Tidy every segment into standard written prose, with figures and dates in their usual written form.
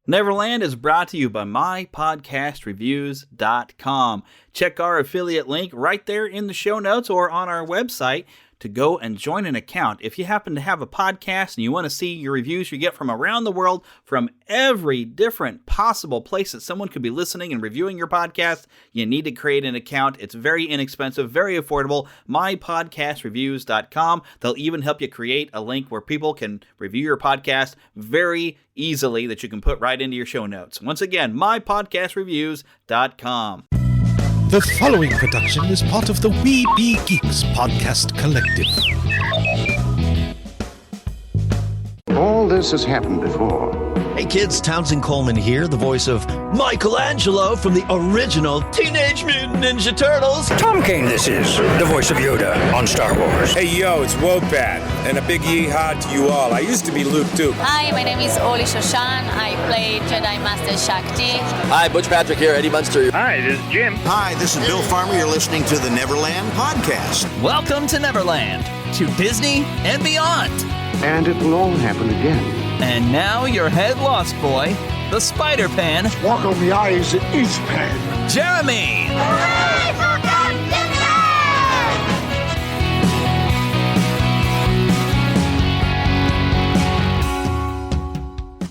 Neverland is brought to you by mypodcastreviews.com. Check our affiliate link right there in the show notes or on our website to go and join an account. If you happen to have a podcast and you want to see your reviews you get from around the world, from every different possible place that someone could be listening and reviewing your podcast, you need to create an account. It's very inexpensive, very affordable. mypodcastreviews.com. They'll even help you create a link where people can review your podcast very easily that you can put right into your show notes. Once again, mypodcastreviews.com. The following production is part of the We Be Geeks podcast collective. All this has happened before. Hey kids, Townsend Coleman here, the voice of Michelangelo from the original Teenage Mutant Ninja Turtles. Tom Kane this is, the voice of Yoda on Star Wars. Hey yo, it's Wopat, and a big yeehaw to you all. I used to be Luke too. Hi, my name is Oli Shoshan. I play Jedi Master Shakti. Hi, Butch Patrick here, Eddie Munster. Hi, this is Jim. Hi, this is Bill Farmer. You're listening to the Neverland podcast. Welcome to Neverland, to Disney and beyond. And it will all happen again. And now your head lost boy, the Spider-Pan. Walk on the eyes at East Pan. Jeremy. Hooray for Captain!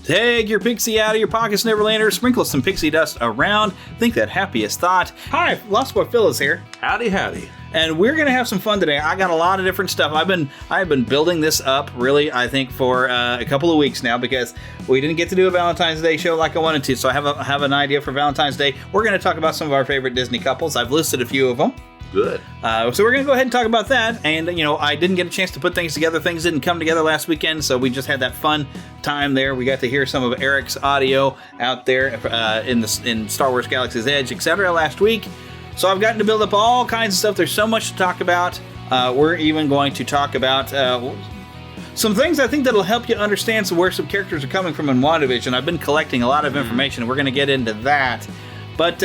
Take your pixie out of your pockets, Neverlander. Sprinkle some pixie dust around. Think that happiest thought. Hi, Lost Boy Phil is here. Howdy, howdy. And we're going to have some fun today. I got a lot of different stuff. I've been building this up, really, I think, for a couple of weeks now because we didn't get to do a Valentine's Day show like I wanted to. So I have an idea for Valentine's Day. We're going to talk about some of our favorite Disney couples. I've listed a few of them. Good. So we're going to go ahead and talk about that. And, I didn't get a chance to put things together. Things didn't come together last weekend, so we just had that fun time there. We got to hear some of Eric's audio out there in Star Wars Galaxy's Edge, etc. last week. So I've gotten to build up all kinds of stuff. There's so much to talk about. We're even going to talk about some things I think that'll help you understand where some characters are coming from in WandaVision. I've been collecting a lot of information, and we're going to get into that. But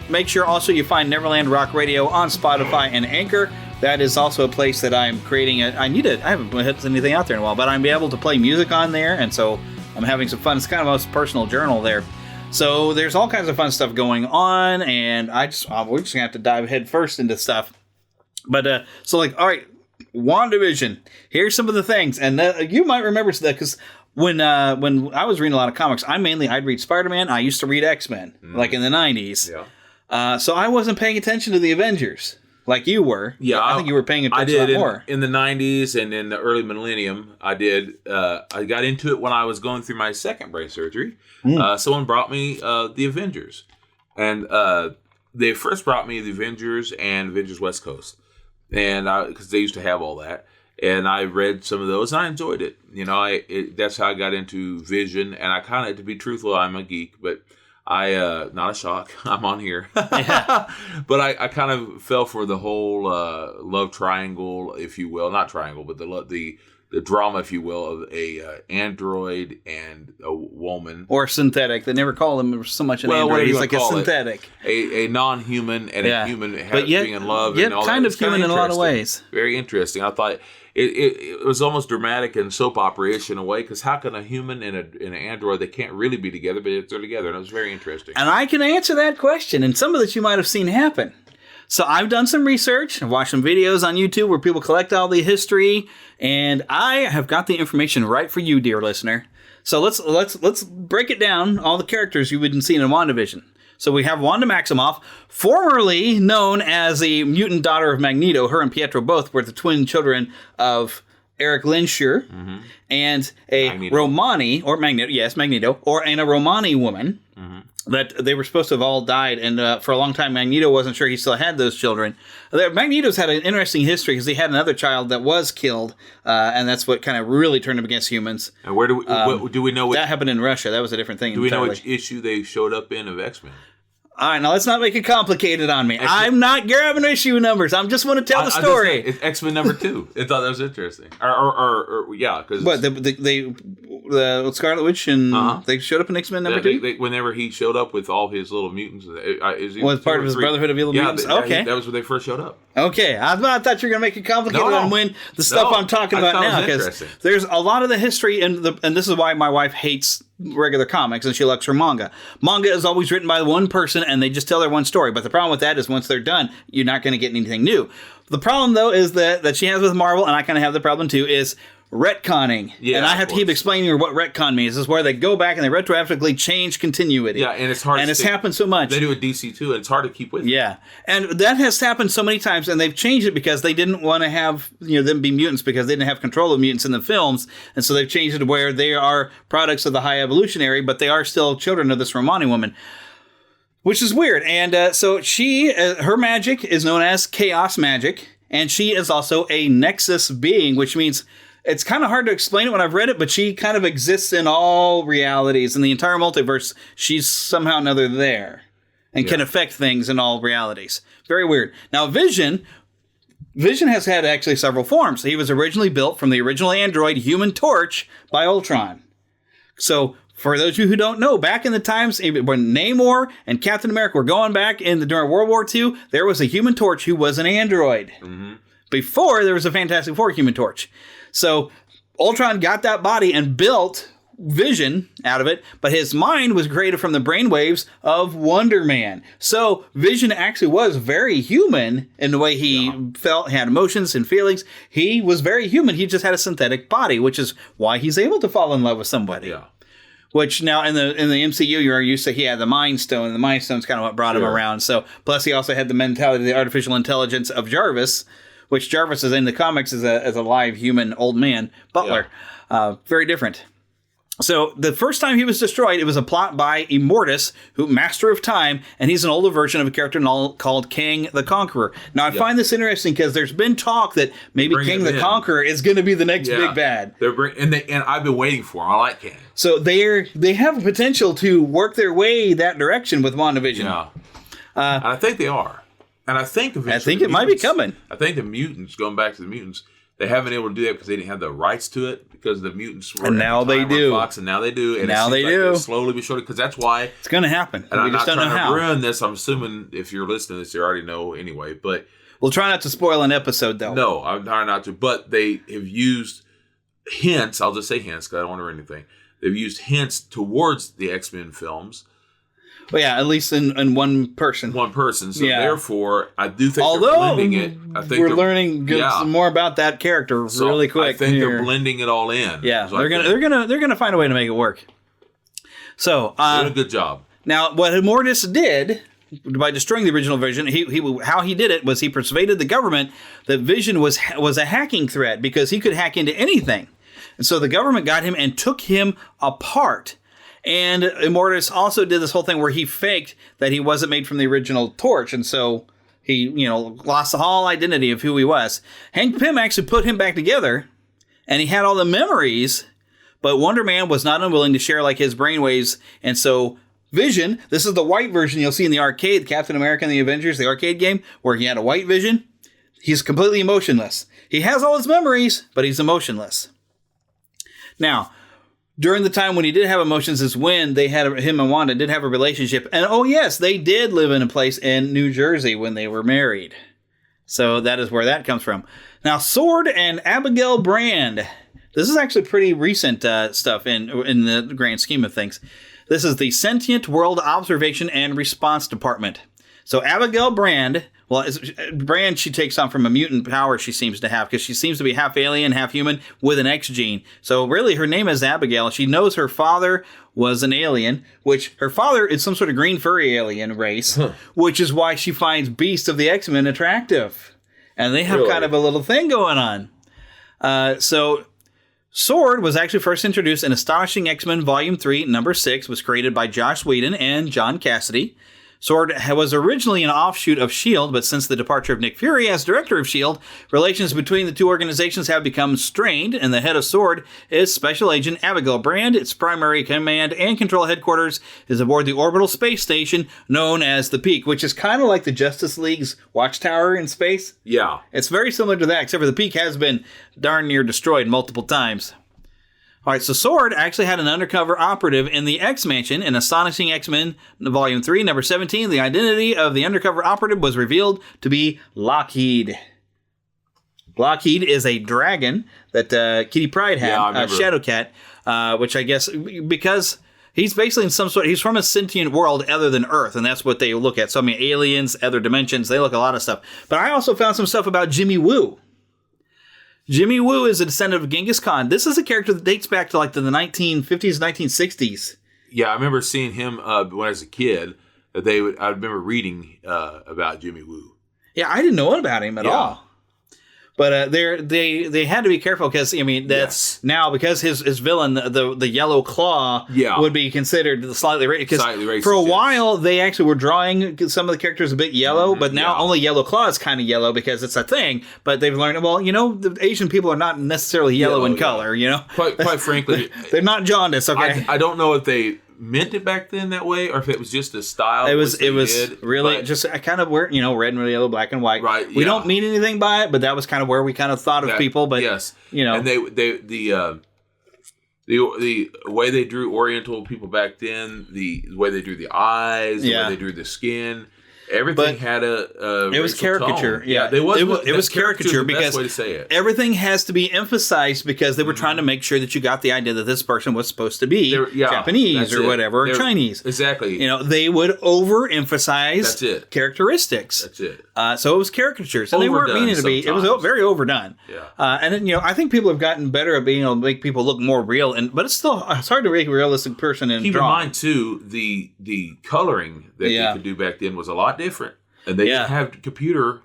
make sure also you find Neverland Rock Radio on Spotify and Anchor. That is also a place that I'm creating. I haven't put anything out there in a while, but I'm able to play music on there, and so I'm having some fun. It's kind of a personal journal there. So there's all kinds of fun stuff going on, and we're just going to have to dive head first into stuff. But, all right, WandaVision. Here's some of the things, and you might remember that because when I was reading a lot of comics, I'd read Spider-Man. I used to read X-Men, like in the 90s. Yeah. So I wasn't paying attention to the Avengers like you were. Yeah, I think you were paying attention a lot more. In the 90s and in the early millennium, I did. I got into it when I was going through my second brain surgery. Someone brought me the Avengers. And they first brought me the Avengers and Avengers West Coast. And because they used to have all that. And I read some of those, and I enjoyed it. That's how I got into Vision. And I kind of, to be truthful, I'm a geek, but not a shock, I'm on here. Yeah. But I kind of fell for the whole love triangle, if you will. Not triangle, but the drama, if you will, of a android and a woman. Or synthetic. They never call him so much an android. He's like a synthetic. A non-human and a human being in love. Yet and all kind that. of human in a lot of ways. Very interesting. I thought it was almost dramatic and soap opera-ish in a way, because how can a human and an android, they can't really be together, but they're together, and it was very interesting. And I can answer that question, and some of that you might have seen happen. So I've done some research, I've watched some videos on YouTube where people collect all the history, and I have got the information right for you, dear listener. So let's break it down, all the characters you wouldn't see in WandaVision. So we have Wanda Maximoff, formerly known as the mutant daughter of Magneto. Her and Pietro both were the twin children of Eric Lehnsherr, and a Magneto. Romani, or Magneto, yes, Magneto, and a Romani woman. That they were supposed to have all died, and for a long time, Magneto wasn't sure he still had those children. Magneto's had an interesting history because he had another child that was killed, and that's what kind of really turned him against humans. And where do we know? That happened in Russia. That was a different thing. Do we know which issue they showed up in of X-Men? All right, now let's not make it complicated on me. I'm not grabbing issue numbers. I just want to tell the story. It's X-Men number 2. I thought that was interesting. Or yeah, because what the Scarlet Witch and they showed up in X-Men number 2. Whenever he showed up with all his little mutants, was part of his Brotherhood of Evil Mutants. Okay, that was when they first showed up. Okay, I thought you were going to make it complicated on when the stuff I'm talking about now, because there's a lot of the history, and this is why my wife hates regular comics, and she likes her manga. Manga is always written by one person, and they just tell their one story. But the problem with that is once they're done, you're not going to get anything new. The problem, though, is that she has with Marvel, and I kind of have the problem, too, is retconning. Yeah, and I have to keep explaining her what retcon means. This is where they go back and they retroactively change continuity. Yeah, and it's hard. And it's happened so much. They do it DC too, and it's hard to keep with. Yeah, and that has happened so many times, and they've changed it because they didn't want to have them be mutants because they didn't have control of mutants in the films, and so they've changed it to where they are products of the High Evolutionary, but they are still children of this Romani woman. Which is weird. And so her magic is known as chaos magic, and she is also a nexus being, which means it's kind of hard to explain it when I've read it, but she kind of exists in all realities. In the entire multiverse, she's somehow or another there and can affect things in all realities. Very weird. Now, Vision has had actually several forms. He was originally built from the original android Human Torch by Ultron. So, for those of you who don't know, back in the times when Namor and Captain America were going back during World War II, there was a Human Torch who was an android. Mm-hmm. Before, there was a Fantastic Four Human Torch. So Ultron got that body and built Vision out of it, but his mind was created from the brainwaves of Wonder Man. So Vision actually was very human in the way he felt, had emotions and feelings. He was very human. He just had a synthetic body, which is why he's able to fall in love with somebody. Yeah. Which now in the MCU, you're used to he had the Mind Stone, and the Mind Stone's kind of what brought him around. So plus he also had the mentality of the artificial intelligence of Jarvis, which Jarvis is in the comics as a live human old man, butler. Yeah. Very different. So the first time he was destroyed, it was a plot by Immortus, Master of Time, and he's an older version of a character called King the Conqueror. Now, I find this interesting because there's been talk that maybe King the Conqueror is going to be the next big bad. And I've been waiting for him. I like King. So they have a potential to work their way that direction with WandaVision. Yeah. And I think they are. And I think it might be coming. I think the mutants, going back to the mutants, they haven't been able to do that because they didn't have the rights to it because the mutants were and now they do. Fox, and now they do. And now they do. Slowly but surely, because that's why it's going to happen. And we just don't know how. Ruin this. I'm assuming if you're listening to this, you already know anyway. But we'll try not to spoil an episode, though. No, I'm trying not to. But they have used hints. I'll just say hints because I don't want to ruin anything. They've used hints towards the X-Men films. Well, yeah, at least in one person. One person. So therefore, I do think they're blending it. I think we're learning some more about that character really quick. I think they're blending it all in. Yeah, they're gonna find a way to make it work. So doing a good job. Now, what Immortus did by destroying the original Vision, how he did it was he persuaded the government that Vision was a hacking threat because he could hack into anything, and so the government got him and took him apart. And Immortus also did this whole thing where he faked that he wasn't made from the original Torch, and so he, lost the whole identity of who he was. Hank Pym actually put him back together, and he had all the memories, but Wonder Man was not unwilling to share like his brainwaves, and so Vision, this is the white version you'll see in the arcade, Captain America and the Avengers, the arcade game, where he had a white Vision. He's completely emotionless. He has all his memories, but he's emotionless. Now, during the time when he did have emotions is when him and Wanda did have a relationship. And oh yes, they did live in a place in New Jersey when they were married. So that is where that comes from. Now, Sword and Abigail Brand. This is actually pretty recent stuff in the grand scheme of things. This is the Sentient World Observation and Response Department. So Abigail Brand, she takes on from a mutant power she seems to have because she seems to be half alien, half human with an X gene. So really her name is Abigail. She knows her father was an alien, which her father is some sort of green furry alien race, which is why she finds Beast of the X-Men attractive. And they have kind of a little thing going on. So Sword was actually first introduced in Astonishing X-Men Volume 3, Number 6, was created by Joss Whedon and John Cassidy. Sword was originally an offshoot of S.H.I.E.L.D., but since the departure of Nick Fury as director of S.H.I.E.L.D., relations between the two organizations have become strained, and the head of Sword is Special Agent Abigail Brand. Its primary command and control headquarters is aboard the orbital space station known as the Peak, which is kind of like the Justice League's watchtower in space. Yeah. It's very similar to that, except for the Peak has been darn near destroyed multiple times. All right, so Sword actually had an undercover operative in the X-Mansion in Astonishing X-Men Volume 3, Number 17. The identity of the undercover operative was revealed to be Lockheed. Lockheed is a dragon that Kitty Pryde had, Shadowcat, which I guess, because He's basically in some sort. He's from a sentient world other than Earth, and that's what they look at. So I mean, aliens, other dimensions. They look at a lot of stuff. But I also found some stuff about Jimmy Woo. Jimmy Woo is a descendant of Genghis Khan. This is a character that dates back to like the 1950s, 1960s. Yeah, I remember seeing him when I was a kid. I remember reading about Jimmy Woo. Yeah, I didn't know about him at all. But they had to be careful because, I mean, that's now because his villain, the Yellow Claw, would be considered slightly racist. Because for a while, they actually were drawing some of the characters a bit yellow, but now only Yellow Claw is kind of yellow because it's a thing. But they've learned, well, the Asian people are not necessarily yellow in color, Quite frankly. They're not jaundiced, okay? I don't know if they meant it back then that way, or if it was just a style. It was really just kind of where red and yellow, black and white. Right. We don't mean anything by it, but that was kind of where we kind of thought of people. But and the way they drew Oriental people back then, the way they drew the eyes, the way they drew the skin. Everything had a it was caricature. Tone. Yeah, it was caricature because best way to say it. Everything has to be emphasized because they were trying to make sure that you got the idea that this person was supposed to be Japanese or whatever, or Chinese. Exactly. They would overemphasize characteristics. That's it. So it was caricatures, and they weren't meaning to be. It was very overdone. Yeah. And then, I think people have gotten better at being able to make people look more real, but it's hard to make a realistic person in Keep in mind too, the coloring that they could do back then was a lot different, and they didn't have computer.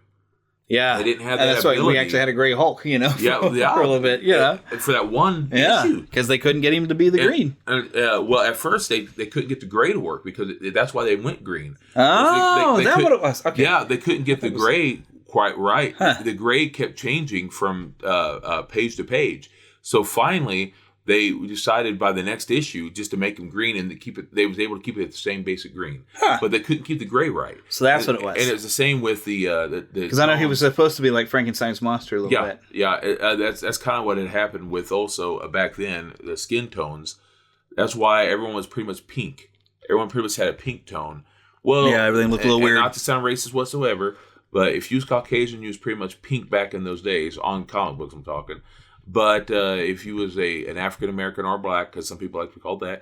Yeah, they didn't have that. And that's ability. why we actually had a gray Hulk, for a little bit, for that one issue, because they couldn't get him to be the green. Well, at first they couldn't get the gray to work because that's why they went green. Oh, that's what it was. Okay. Yeah, they couldn't get the gray quite right. Huh. The gray kept changing from page to page. So finally, they decided by the next issue just to make them green and to keep it. They was able to keep it at the same basic green, but they couldn't keep the gray right. So that's what it was. And it was the same with the because I know he was supposed to be like Frankenstein's monster a little bit. Yeah, that's kind of what had happened with also back then the skin tones. That's why everyone was pretty much pink. Everyone pretty much had a pink tone. Well, everything looked a little weird. Not to sound racist whatsoever, but if you was Caucasian, you was pretty much pink back in those days on comic books. I'm talking. But if you was an African American or black, because some people like to be called that,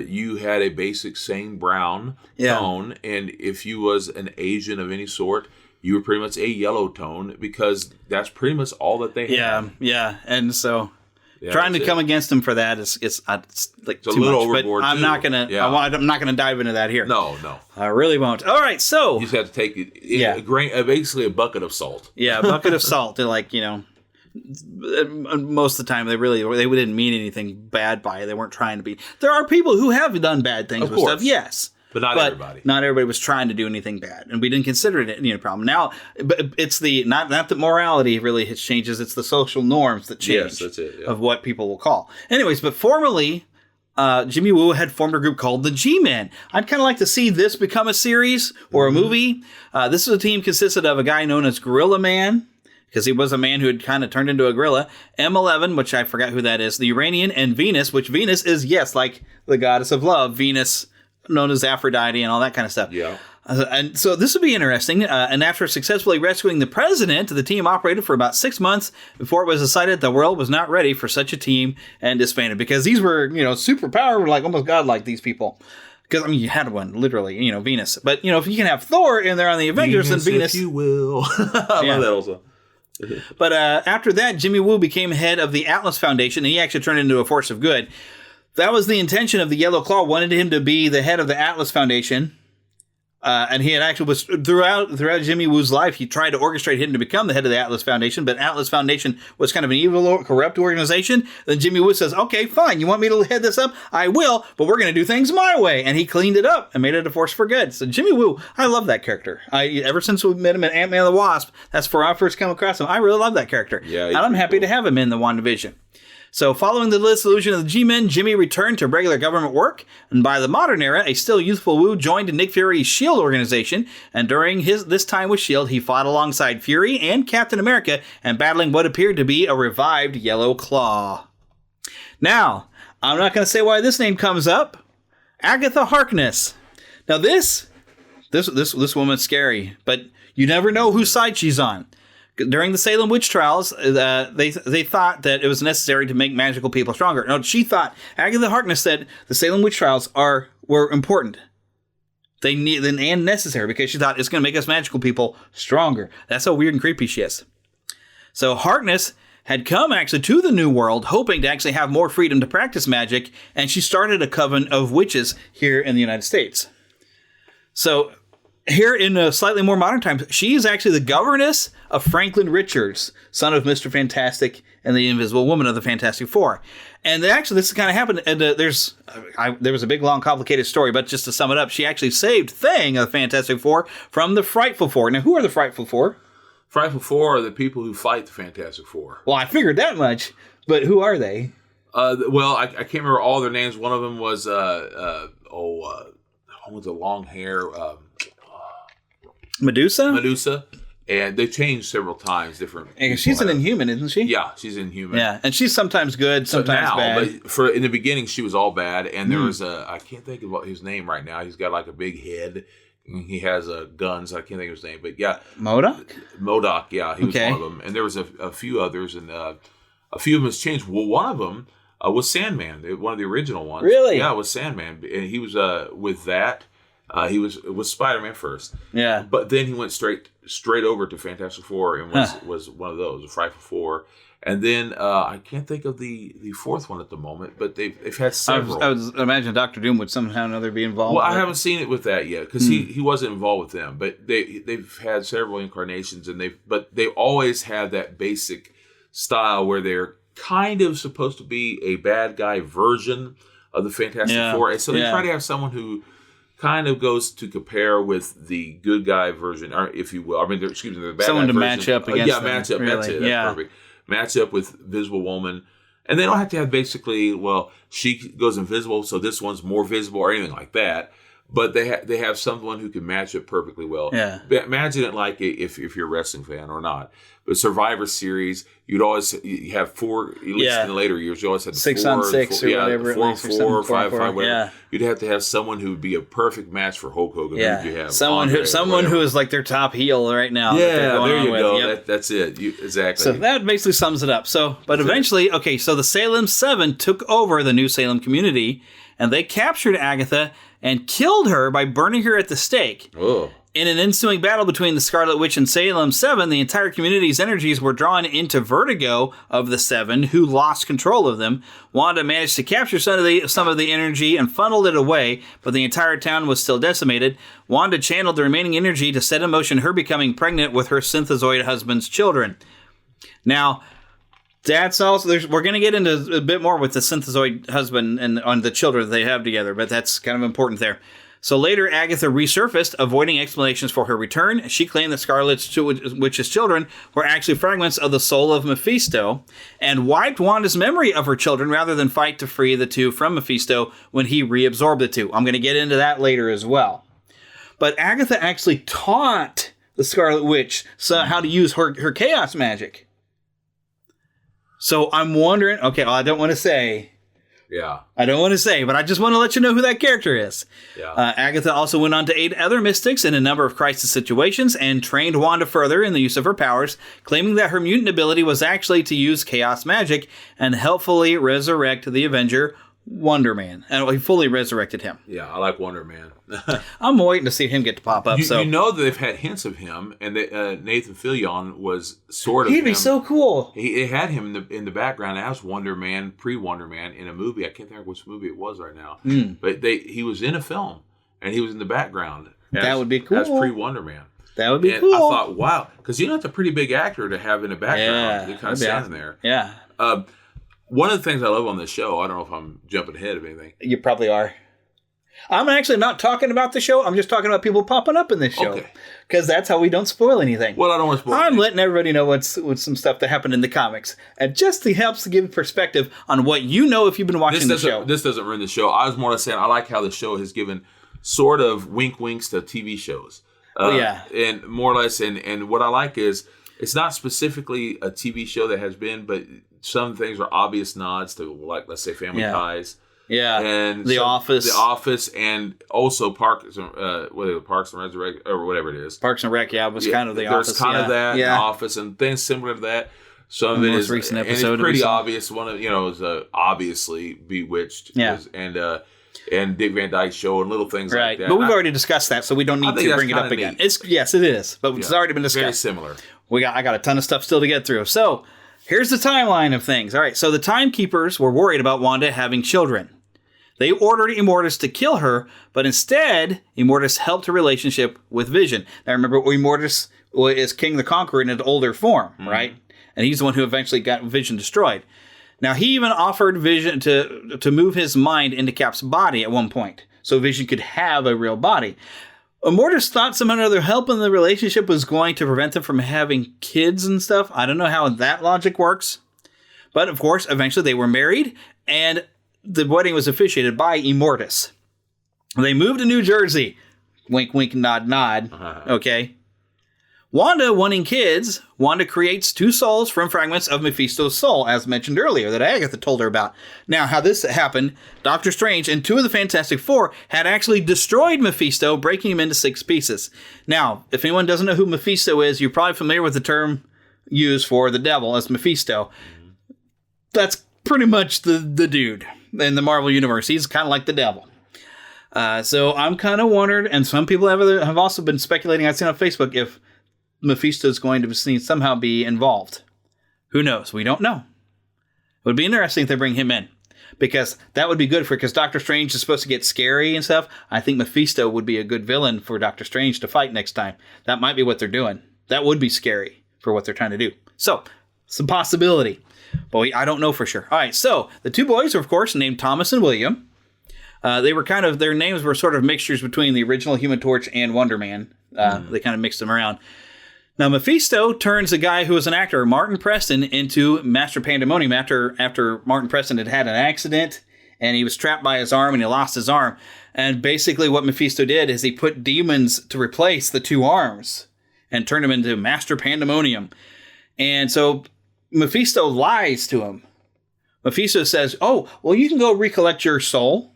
you had a basic same brown tone, and if you was an Asian of any sort, you were pretty much a yellow tone because that's pretty much all that they had. Yeah, and so trying to come against them for that is like it's too a little much. overboard. But I'm not gonna. I'm not gonna dive into that here. No, I really won't. All right, so you just have to take it. Basically a bucket of salt. Yeah, a bucket of salt. To most of the time they didn't mean anything bad by it. They weren't trying to be. There are people who have done bad things with stuff, yes, but not everybody. Not everybody was trying to do anything bad, and we didn't consider it any problem. Now, it's the not that morality really changes; it's the social norms that change. Yes, that's it. Yeah. Of what people will call. Anyways, but formerly, Jimmy Woo had formed a group called the G-Men. I'd kind of like to see this become a series or a movie. This is a team consisted of a guy known as Gorilla Man, because he was a man who had kind of turned into a gorilla. M11, which I forgot who that is. The Uranian, and Venus, which Venus is, like the goddess of love. Venus, known as Aphrodite and all that kind of stuff. Yeah. And so this would be interesting. And after successfully rescuing the president, the team operated for about 6 months before it was decided the world was not ready for such a team and disbanded. Because these were, super power, like almost godlike, these people. Because, you had one, literally, Venus. But, if you can have Thor in there on the Avengers, then Venus. If you will. I love that also. But after that, Jimmy Woo became head of the Atlas Foundation, and he actually turned into a force of good. That was the intention of the Yellow Claw, wanted him to be the head of the Atlas Foundation. And he had actually was throughout Jimmy Woo's life, he tried to orchestrate him to become the head of the Atlas Foundation, but Atlas Foundation was kind of an evil, corrupt organization. Then Jimmy Woo says, okay, fine, you want me to head this up? I will, but we're going to do things my way. And he cleaned it up and made it a force for good. So Jimmy Woo, I love that character. Ever since we met him in Ant-Man and the Wasp, that's where I first come across him. I really love that character. Yeah, and I'm happy to have him in the Wandavision. So following the dissolution of the G-Men, Jimmy returned to regular government work, and by the modern era, a still youthful Woo joined Nick Fury's S.H.I.E.L.D. organization, and during this time with S.H.I.E.L.D., he fought alongside Fury and Captain America, and battling what appeared to be a revived Yellow Claw. Now, I'm not going to say why this name comes up. Agatha Harkness. Now this woman's scary, but you never know whose side she's on. During the Salem witch trials, they thought that it was necessary to make magical people stronger. No, she thought, Agatha Harkness said the Salem witch trials were important. They need and necessary because she thought it's going to make us magical people stronger. That's how weird and creepy she is. So Harkness had come actually to the New World hoping to actually have more freedom to practice magic, and she started a coven of witches here in the United States. So here in slightly more modern times, she is actually the governess of Franklin Richards, son of Mr. Fantastic and the Invisible Woman of the Fantastic Four. And actually, this kind of happened. And there was a big, long, complicated story, but just to sum it up, she actually saved Thing of the Fantastic Four from the Frightful Four. Now, who are the Frightful Four? Frightful Four are the people who fight the Fantastic Four. Well, I figured that much, but who are they? Well, I can't remember all their names. One of them was with the long hair. Medusa? And they changed several times. And she's an Inhuman, isn't she? Yeah, she's Inhuman. Yeah, and she's sometimes good, sometimes bad. But in the beginning, she was all bad. And there was I can't think of his name right now. He's got like a big head. And he has guns. I can't think of his name. But yeah. MODOK, yeah. He was one of them. And there was a few others. And a few of them has changed. Well, one of them was Sandman. One of the original ones. Really? Yeah, it was Sandman. And he was with that. He was Spider-Man first. Yeah. But then he went straight over to Fantastic Four and was one of those, the Frightful Four. And then I can't think of the fourth one at the moment, but they've had several. I would imagine Dr. Doom would somehow or another be involved. Well, I haven't seen it with that yet because he wasn't involved with them. But they've had several incarnations, but they always have that basic style where they're kind of supposed to be a bad guy version of the Fantastic Four, and so they try to have someone who kind of goes to compare with the good guy version, or if you will. I mean, the bad someone guy to version. match up against. Match up. Really. That's it. That's perfect. Match up with Visible Woman, and they don't have to have basically. Well, she goes invisible, so this one's more visible, or anything like that. But they have someone who can match it perfectly well. Yeah. Imagine it like if you're a wrestling fan or not. But Survivor Series, you have four, at least in the later years, you always had 6 on 6 or whatever. 4 5 whatever. Yeah. You'd have to have someone who would be a perfect match for Hulk Hogan. Yeah. You have someone who is like their top heel right now. Yeah, there you go. Yep. That's it. Exactly. So that basically sums it up. But eventually, so the Salem 7 took over the New Salem community, and they captured Agatha and killed her by burning her at the stake. Oh. In an ensuing battle between the Scarlet Witch and Salem 7, the entire community's energies were drawn into Vertigo of the Seven, who lost control of them. Wanda managed to capture some of the energy and funneled it away, but the entire town was still decimated. Wanda channeled the remaining energy to set in motion her becoming pregnant with her synthezoid husband's children. Now, that's also, we're going to get into a bit more with the synthezoid husband and on the children they have together, but that's kind of important there. So later, Agatha resurfaced, avoiding explanations for her return. She claimed the Scarlet Witch's children were actually fragments of the soul of Mephisto, and wiped Wanda's memory of her children rather than fight to free the two from Mephisto when he reabsorbed the two. I'm going to get into that later as well. But Agatha actually taught the Scarlet Witch how to use her chaos magic. So I'm wondering, I don't want to say... Yeah. I don't want to say, but I just want to let you know who that character is. Yeah. Agatha also went on to aid other mystics in a number of crisis situations and trained Wanda further in the use of her powers, claiming that her mutant ability was actually to use chaos magic and helpfully resurrect the Avenger, Wonder Man. And he fully resurrected him. Yeah, I like Wonder Man. I'm waiting to see him get to pop up. You know that they've had hints of him, and that Nathan Fillion was sort of He'd be so cool. He had him in the background as Wonder Man, pre-Wonder Man, in a movie. I can't think of which movie it was right now. But he was in a film, and he was in the background. That would be cool. As pre-Wonder Man. That would be cool. I thought, wow, because that's a pretty big actor to have in the background. He kind of stands there. Yeah. One of the things I love on this show, I don't know if I'm jumping ahead of anything. You probably are. I'm actually not talking about the show. I'm just talking about people popping up in this show. Because that's how we don't spoil anything. Well, I don't want to spoil anything. I'm letting everybody know what's some stuff that happened in the comics. And just helps to give perspective on what you know if you've been watching the show. This doesn't ruin the show. I was more saying I like how the show has given sort of winks to TV shows. And more or less, and what I like is it's not specifically a TV show that has been, but some things are obvious nods to, like, let's say, Family Ties. Yeah, and The Office. The Office, and also Parks and Resurrection, or whatever it is. Parks and Rec, was kind of The Office. There's kind of that, The Office, and things similar to that. Some of it is recent and episode it's pretty obvious. One of is obviously Bewitched. Yeah, and Dick Van Dyke Show and little things like that. But we've already discussed that, so we don't need to bring it up again. Yes, it is, but it's already been discussed. Very similar. I got a ton of stuff still to get through. So here's the timeline of things. All right, so the Timekeepers were worried about Wanda having children. They ordered Immortus to kill her, but instead, Immortus helped her relationship with Vision. Now remember, Immortus is King the Conqueror in an older form, right? And he's the one who eventually got Vision destroyed. Now, he even offered Vision to move his mind into Cap's body at one point, so Vision could have a real body. Immortus thought some other help in the relationship was going to prevent them from having kids and stuff. I don't know how that logic works. But, of course, eventually they were married, and the wedding was officiated by Immortus. They moved to New Jersey. Wink, wink, nod, nod. Okay. Wanda wanting kids, Wanda creates 2 souls from fragments of Mephisto's soul, as mentioned earlier, that Agatha told her about. Now, how this happened, Doctor Strange and 2 of the Fantastic Four had actually destroyed Mephisto, breaking him into 6 pieces. Now, if anyone doesn't know who Mephisto is, you're probably familiar with the term used for the devil as Mephisto. That's pretty much the dude in the Marvel Universe. He's kind of like the devil. So I'm kind of wondered, and some people have also been speculating, I've seen on Facebook, if Mephisto is going to somehow be involved. Who knows? We don't know. It would be interesting if they bring him in, because that would be good because Doctor Strange is supposed to get scary and stuff. I think Mephisto would be a good villain for Doctor Strange to fight next time. That might be what they're doing. That would be scary for what they're trying to do. So, it's a possibility, but I don't know for sure. All right, so the 2 boys are, of course, named Thomas and William. They were their names were sort of mixtures between the original Human Torch and Wonder Man. They kind of mixed them around. Now, Mephisto turns a guy who was an actor, Martin Preston, into Master Pandemonium after Martin Preston had an accident and he was trapped by his arm and he lost his arm. And basically what Mephisto did is he put demons to replace the 2 arms and turned him into Master Pandemonium. And so Mephisto lies to him. Mephisto says, oh, well, you can go recollect your soul.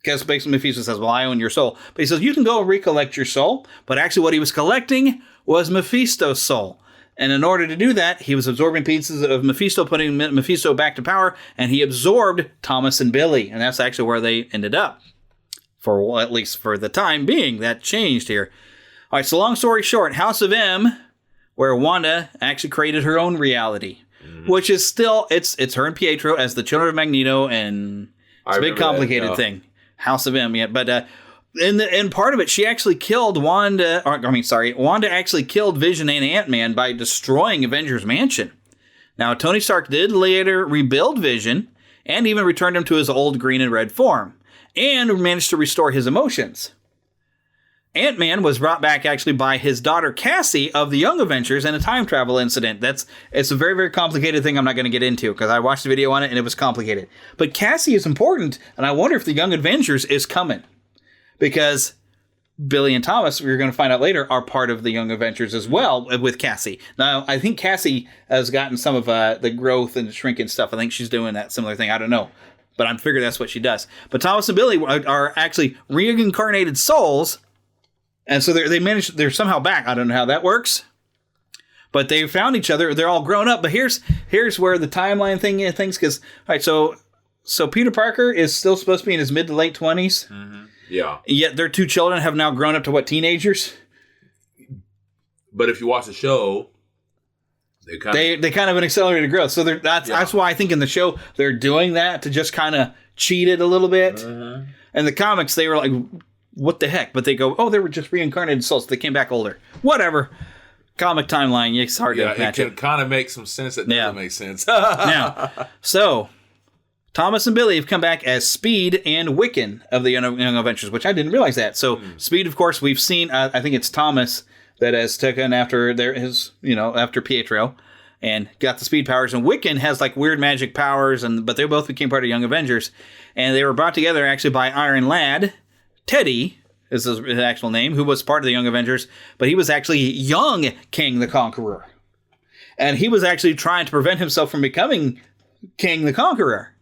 Because basically Mephisto says, well, I own your soul. But he says, you can go recollect your soul. But actually what he was collecting was Mephisto's soul. And in order to do that, he was absorbing pieces of Mephisto, putting Mephisto back to power, and he absorbed Thomas and Billy. And that's actually where they ended up. At least for the time being, that changed here. All right, so long story short, House of M, where Wanda actually created her own reality. Which is still, it's her and Pietro as the children of Magneto, and it's a big complicated thing. House of M, yeah. But in part of it, she actually killed Wanda actually killed Vision and Ant-Man by destroying Avengers Mansion. Now, Tony Stark did later rebuild Vision and even returned him to his old green and red form and managed to restore his emotions. Ant-Man was brought back actually by his daughter Cassie of the Young Avengers in a time travel incident. It's a very, very complicated thing I'm not going to get into because I watched the video on it and it was complicated. But Cassie is important, and I wonder if the Young Avengers is coming. Because Billy and Thomas, we're going to find out later, are part of the Young Avengers as well with Cassie. Now, I think Cassie has gotten some of the growth and shrinking stuff. I think she's doing that similar thing. I don't know. But I'm figuring that's what she does. But Thomas and Billy are actually reincarnated souls. And so they're somehow back. I don't know how that works. But they found each other. They're all grown up. But here's where the timeline thing is. Because, all right, so Peter Parker is still supposed to be in his mid to late 20s. Mm-hmm. Yeah. Yet their 2 children have now grown up to teenagers? But if you watch the show, they kind of an accelerated growth. So that's why I think in the show they're doing that to just kind of cheat it a little bit. Mm-hmm. In the comics, they were like, what the heck? But they go, oh, they were just reincarnated souls. They came back older. Whatever. Comic timeline. It's hard to match it. It can kind of make some sense. It doesn't make sense. Now, so Thomas and Billy have come back as Speed and Wiccan of the Young Avengers, which I didn't realize that. So Speed, of course, we've seen. I think it's Thomas that has taken after after Pietro and got the speed powers, and Wiccan has like weird magic powers, but they both became part of Young Avengers, and they were brought together actually by Iron Lad. Teddy is his actual name, who was part of the Young Avengers, but he was actually young King the Conqueror. And he was actually trying to prevent himself from becoming King the Conqueror.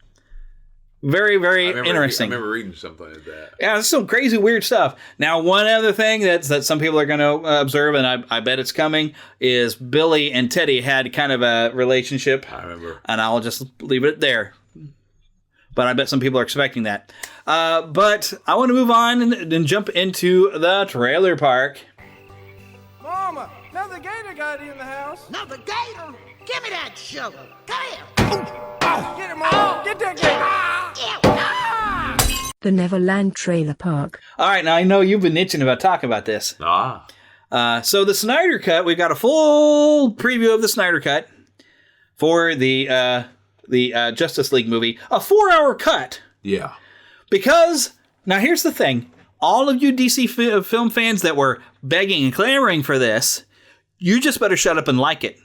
Very, very interesting. I remember reading something like that. Yeah, there's some crazy, weird stuff. Now, one other thing that some people are going to observe, and I bet it's coming, is Billy and Teddy had kind of a relationship. I remember. And I'll just leave it there. But I bet some people are expecting that. But I want to move on and jump into the trailer park. Mama, another gator got in the house. Another gator? Give me that sugar. Come here. Get him, Mama. Get that gator. The Neverland trailer park. All right, now I know you've been itching about talking about this. So the Snyder Cut, we've got a full preview of the Snyder Cut for the Justice League movie. A 4-hour cut. Yeah. Because, now here's the thing. All of you DC film fans that were begging and clamoring for this, you just better shut up and like it.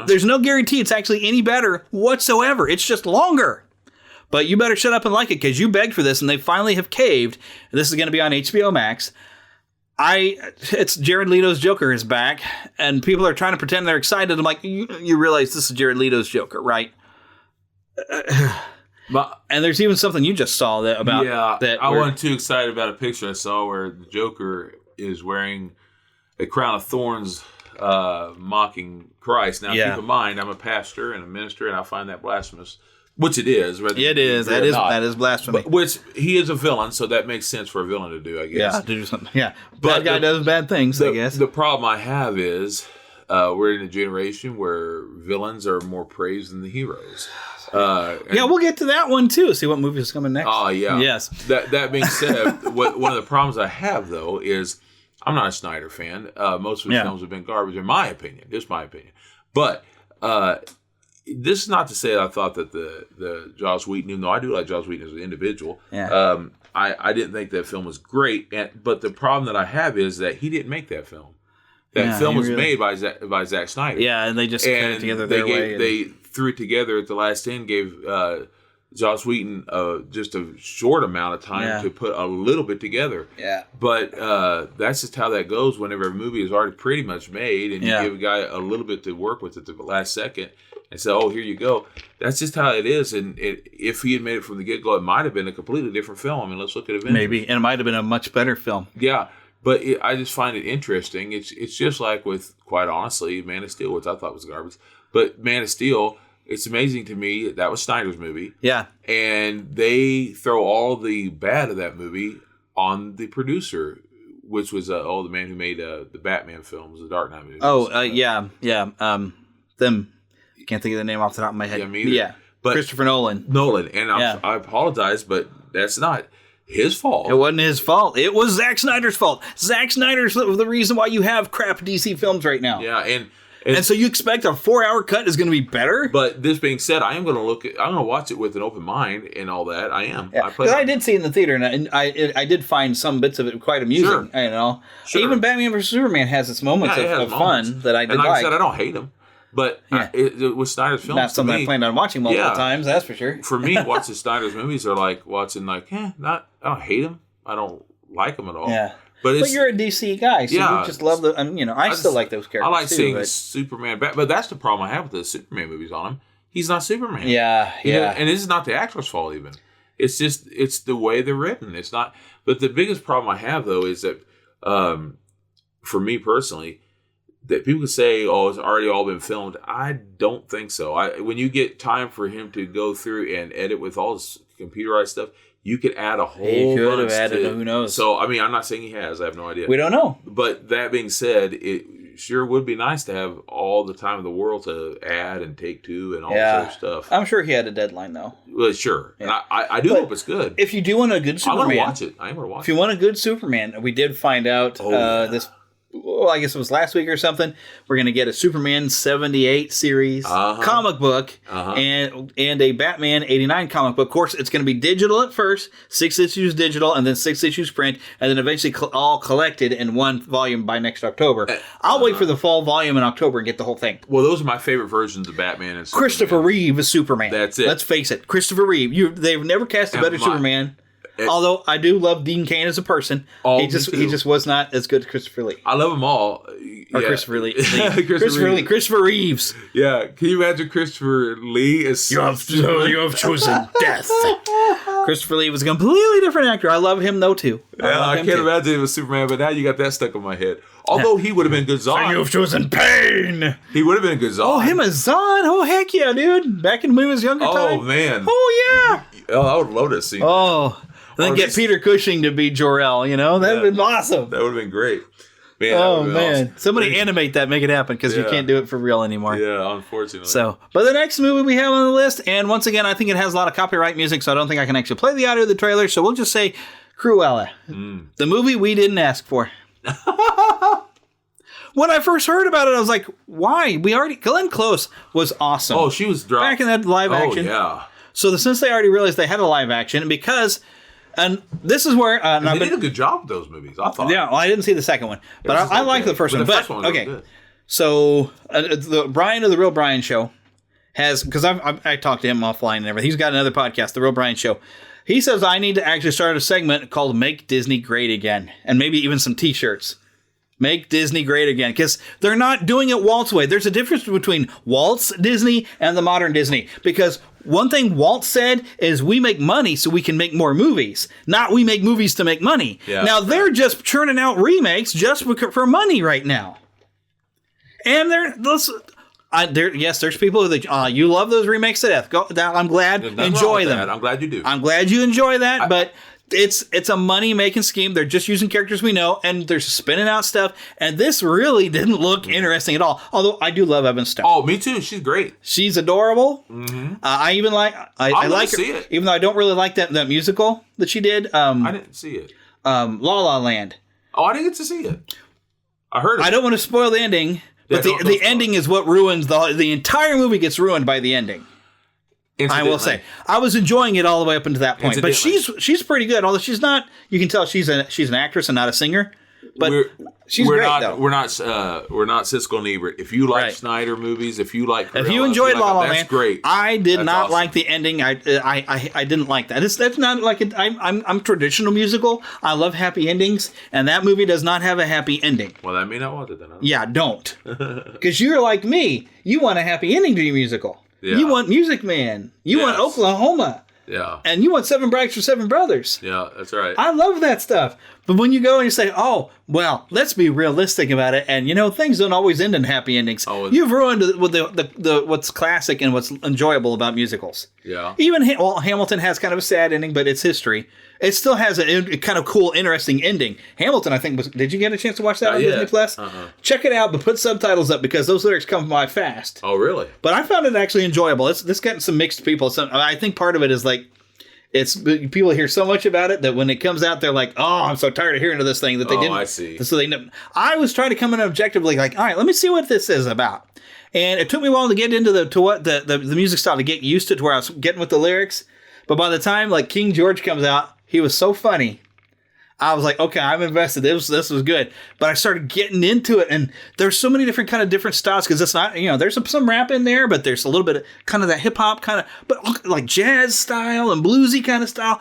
There's no guarantee it's actually any better whatsoever. It's just longer. But you better shut up and like it because you begged for this and they finally have caved. This is going to be on HBO Max. It's Jared Leto's Joker is back and people are trying to pretend they're excited. I'm like, you realize this is Jared Leto's Joker, right? And there's even something you just saw that I wasn't too excited about a picture I saw where the Joker is wearing a crown of thorns, mocking Christ. Now, keep in mind, I'm a pastor and a minister, and I find that blasphemous, which it is. It is. That is blasphemy. Which he is a villain, so that makes sense for a villain to do, I guess. Yeah, to do something. Yeah, bad guy does bad things, I guess. The problem I have is we're in a generation where villains are more praised than the heroes. We'll get to that one too. See what movie is coming next. Oh yeah. Yes. That being said, one of the problems I have though is I'm not a Snyder fan. Most of his films have been garbage, in my opinion. Just my opinion. But this is not to say that I thought that the Joss Whedon, even though I do like Joss Whedon as an individual, I didn't think that film was great. But the problem that I have is that he didn't make that film. That film was made by Zack Snyder. Yeah, and they just put it together their way. They threw it together at the last end, gave Joss Whedon just a short amount of time to put a little bit together. Yeah. But that's just how that goes whenever a movie is already pretty much made and you give a guy a little bit to work with at the last second and say, oh, here you go. That's just how it is. And if he had made it from the get-go, it might have been a completely different film. I mean, let's look at Avengers. Maybe. And it might have been a much better film. Yeah. But I just find it interesting. It's just like with, quite honestly, Man of Steel, which I thought was garbage. But Man of Steel, it's amazing to me that was Snyder's movie. Yeah. And they throw all the bad of that movie on the producer, which was the man who made the Batman films, the Dark Knight movies. Them. Can't think of the name off the top of my head. Yeah, me either. Yeah. But Christopher Nolan. And I apologize, but that's not his fault. It wasn't his fault. It was Zack Snyder's fault. Zack Snyder's the reason why you have crap DC films right now. Yeah, and so you expect a 4-hour cut is going to be better? But this being said, I'm going to watch it with an open mind and all that. I am. Yeah. Because I did see it in the theater, and I did find some bits of it quite amusing. Sure. You know, sure. Even Batman vs Superman has its moments of fun that I did like. And like I said, I don't hate them. But with Snyder's films, not something I planned on watching multiple times. That's for sure. For me, watching Snyder's movies are like watching I don't hate them. I don't like them at all. Yeah. But you're a DC guy, so you just love the. I still like those characters. I like seeing Superman back, but that's the problem I have with the Superman movies on him. He's not Superman. Yeah. And this is not the actor's fault even. It's the way they're written. It's not. But the biggest problem I have though is that, for me personally, that people say, "Oh, it's already all been filmed." I don't think so. When you get time for him to go through and edit with all this computerized stuff, you could add a whole bunch. He could have added, who knows? So, I mean, I'm not saying he has. I have no idea. We don't know. But that being said, it sure would be nice to have all the time in the world to add and take two and all this other stuff. I'm sure he had a dedeadline, though. Well, sure. Yeah. And I do hope it's good. If you do want a good Superman... I want to watch it. I am going to watch it. If you want a good Superman, we did find out this... Well, I guess it was last week or something. We're going to get a Superman 78 series comic book and a Batman 89 comic book. Of course, it's going to be digital at first, 6 issues digital, and then 6 issues print, and then eventually all collected in one volume by next October. I'll wait for the fall volume in October and get the whole thing. Well, those are my favorite versions of Batman and Superman. Christopher Reeve is Superman. That's it. Let's face it. Christopher Reeve. They've never cast a better Superman. Although I do love Dean Cain as a person, he just was not as good as Christopher Lee. I love them all. Or Christopher Lee. Christopher Reeves. Yeah, can you imagine Christopher Lee as you have chosen death. Christopher Lee was a completely different actor. I love him though too. I can't imagine him as Superman, but now you got that stuck in my head. Although he would have been good Zod. So you've chosen pain. He would have been a good Zod. Oh, him as Zod? Oh, heck yeah, dude. Back in when he was younger time. Oh, man. Oh, yeah. Oh, I would love to see that. Oh, then get Peter Cushing to be Jor-El, you know? That would have been awesome. That would have been great. Man, Awesome. Somebody animate that, make it happen, because you can't do it for real anymore. Yeah, unfortunately. So, but the next movie we have on the list, and once again, I think it has a lot of copyright music, so I don't think I can actually play the audio of the trailer, so we'll just say Cruella. The movie we didn't ask for. When I first heard about it, I was like, why? Glenn Close was awesome. Oh, she was back in that live action. Oh, yeah. So since they already realized they had a live action, because, and this is where... they did a good job with those movies, I thought. Yeah, well, I didn't see the second one, but I liked the first one. The first one was okay, good. So the Brian of The Real Brian Show has, because I talked to him offline and everything, he's got another podcast, The Real Brian Show. He says I need to actually start a segment called Make Disney Great Again, and maybe even some t-shirts. Make Disney great again, because they're not doing it Walt's way. There's a difference between Walt's Disney and the modern Disney, because one thing Walt said is we make money so we can make more movies, not we make movies to make money. Yeah. Now they're just churning out remakes just for money right now. And there's people that you love those remakes to death. I'm glad. Enjoy them. I'm glad you do. I'm glad you enjoy that, but it's a money-making scheme. They're just using characters we know, and they're spinning out stuff. And this really didn't look interesting at all. Although I do love Evan Stone. Oh, me too. She's great. She's adorable. Mm-hmm. I even like. I like her, see it. even though I don't really like that musical that she did. I didn't see it. La La Land. Oh, I didn't get to see it. I heard it. I don't want to spoil the ending, but the ending is what ruins the entire movie. Gets ruined by the ending. I will say I was enjoying it all the way up until that point, but she's pretty good. Although she's not, you can tell she's an actress and not a singer. But she's great though. We're not Siskel and Ebert. If you like Snyder movies, if you like, Cruella, if you enjoyed La La Land, that's great. I did not like the ending. I didn't like that. That's not like it. I'm traditional musical. I love happy endings, and that movie does not have a happy ending. Well, that may not want it then. Yeah, don't, because you're like me. You want a happy ending to your musical. Yeah. You want Music Man. You want Oklahoma. Yeah. And you want Seven Brides for Seven Brothers. Yeah, that's right. I love that stuff. But when you go and you say, oh, well, let's be realistic about it. And, things don't always end in happy endings. Oh, you've ruined the what's classic and what's enjoyable about musicals. Yeah. Even, Hamilton has kind of a sad ending, but it's history. It still has a kind of cool, interesting ending. Hamilton, I think, did you get a chance to watch that on Disney Plus? Check it out, but put subtitles up because those lyrics come by fast. Oh, really? But I found it actually enjoyable. It's gotten some mixed people. I think part of it is like, people hear so much about it that when it comes out, they're like, "Oh, I'm so tired of hearing of this thing that they didn't." I see. So I was trying to come in objectively, like, all right, let me see what this is about. And it took me a while to get into the music style, to get used to where I was getting with the lyrics. But by the time like King George comes out, he was so funny. I was like, okay, I'm invested. This was good. But I started getting into it, and there's so many different styles, because it's not, there's some rap in there, but there's a little bit of kind of that hip hop kind of, but like jazz style and bluesy kind of style.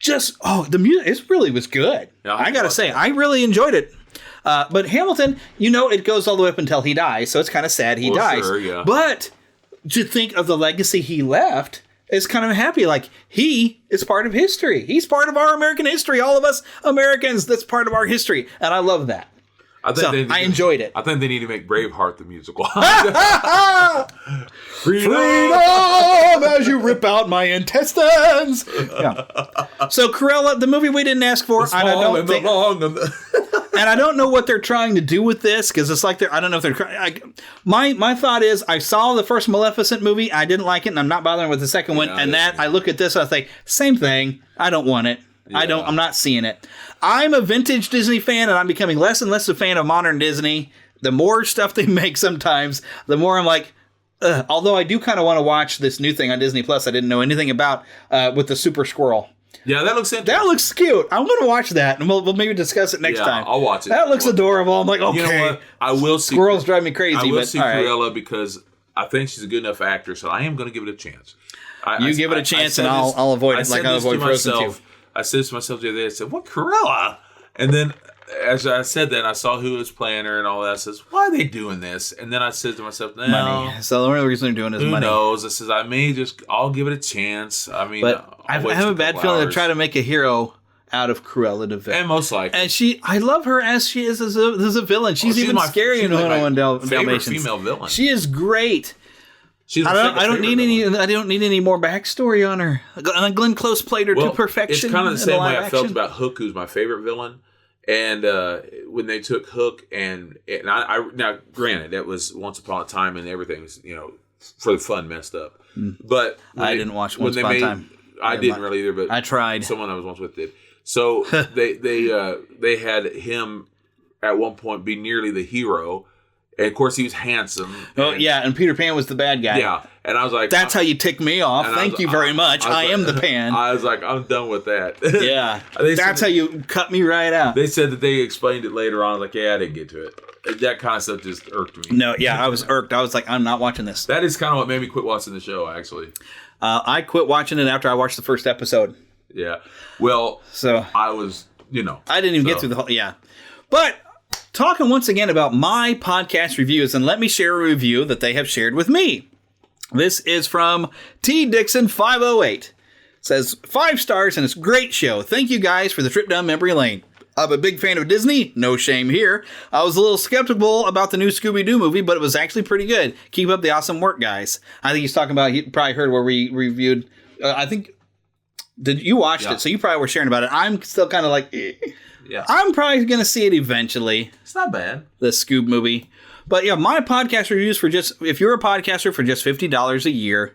The music, it really was good. Yeah, I gotta say, I really enjoyed it. But Hamilton, it goes all the way up until he dies, so it's kind of sad he dies. Sure, yeah. But to think of the legacy he left, it's kind of happy. Like, he is part of history. He's part of our American history. All of us Americans, that's part of our history. And I love that. I enjoyed it. I think they need to make Braveheart the musical. Freedom as you rip out my intestines. Yeah. So Cruella, the movie we didn't ask for. And I don't know what they're trying to do with this, because it's like I don't know if they're. My thought is, I saw the first Maleficent movie, I didn't like it, and I'm not bothering with the second one. And I look at this, and I think, same thing. I don't want it. Yeah. I'm not seeing it. I'm a vintage Disney fan, and I'm becoming less and less a fan of modern Disney. The more stuff they make sometimes, the more I'm like, ugh. Although I do kind of want to watch this new thing on Disney Plus I didn't know anything about, with the super squirrel. Yeah, that looks interesting. That looks cute. I'm going to watch that, and we'll maybe discuss it next time. I'll watch it. That looks adorable. I'm like, okay. You know what? I will see. Squirrels drive me crazy. I will see Cruella, right. because I think she's a good enough actor, so I am going to give it a chance. Give it a chance, and I'll avoid it like I avoid Frozen 2. I said this to myself the other day, I said, what, Cruella? And then as I said that, I saw who was playing her and all that. I says, why are they doing this? And then I said to myself, no. Money. So the only reason they're doing is money. Who knows? I says, I'll give it a chance. I mean, but I have a bad feeling they're trying to make a hero out of Cruella de Vil. And most likely. And I love her as she is as a villain. She's even scary in 101 Dalmatians. Female villain. She is great. I don't need any more backstory on her. And Glenn Close played her to perfection. It's kind of the same way I felt about Hook, who's my favorite villain. And when they took Hook, and I now granted that was Once Upon a Time, and everything's for the fun messed up. But I didn't watch Once Upon a Time. I didn't really either, but I tried. Someone I was once with did. So they had him at one point be nearly the hero. And of course, he was handsome. And Peter Pan was the bad guy. Yeah, and I was like, "That's how you tick me off." Thank you very much. I am the Pan. I was like, "I'm done with that." Yeah, that's how you cut me right out. They said that they explained it later on. I was like, "Yeah, I didn't get to it." That kind of stuff just irked me. No, yeah, I was irked. I was like, "I'm not watching this." That is kind of what made me quit watching the show. Actually, I quit watching it after I watched the first episode. Yeah, well, so I was, I didn't even get through the whole. Yeah, but. Talking once again about my podcast reviews, and let me share a review that they have shared with me. This is from T. Dixon 508. It says 5 stars and it's a great show. Thank you guys for the trip down memory lane. I'm a big fan of Disney. No shame here. I was a little skeptical about the new Scooby-Doo movie, but it was actually pretty good. Keep up the awesome work, guys. I think he's talking about, you probably heard where we reviewed, you watched it, so you probably were sharing about it. I'm still kind of like, Yeah. I'm probably going to see it eventually. It's not bad. The Scoob movie. But yeah, my podcast reviews if you're a podcaster for just $50 a year,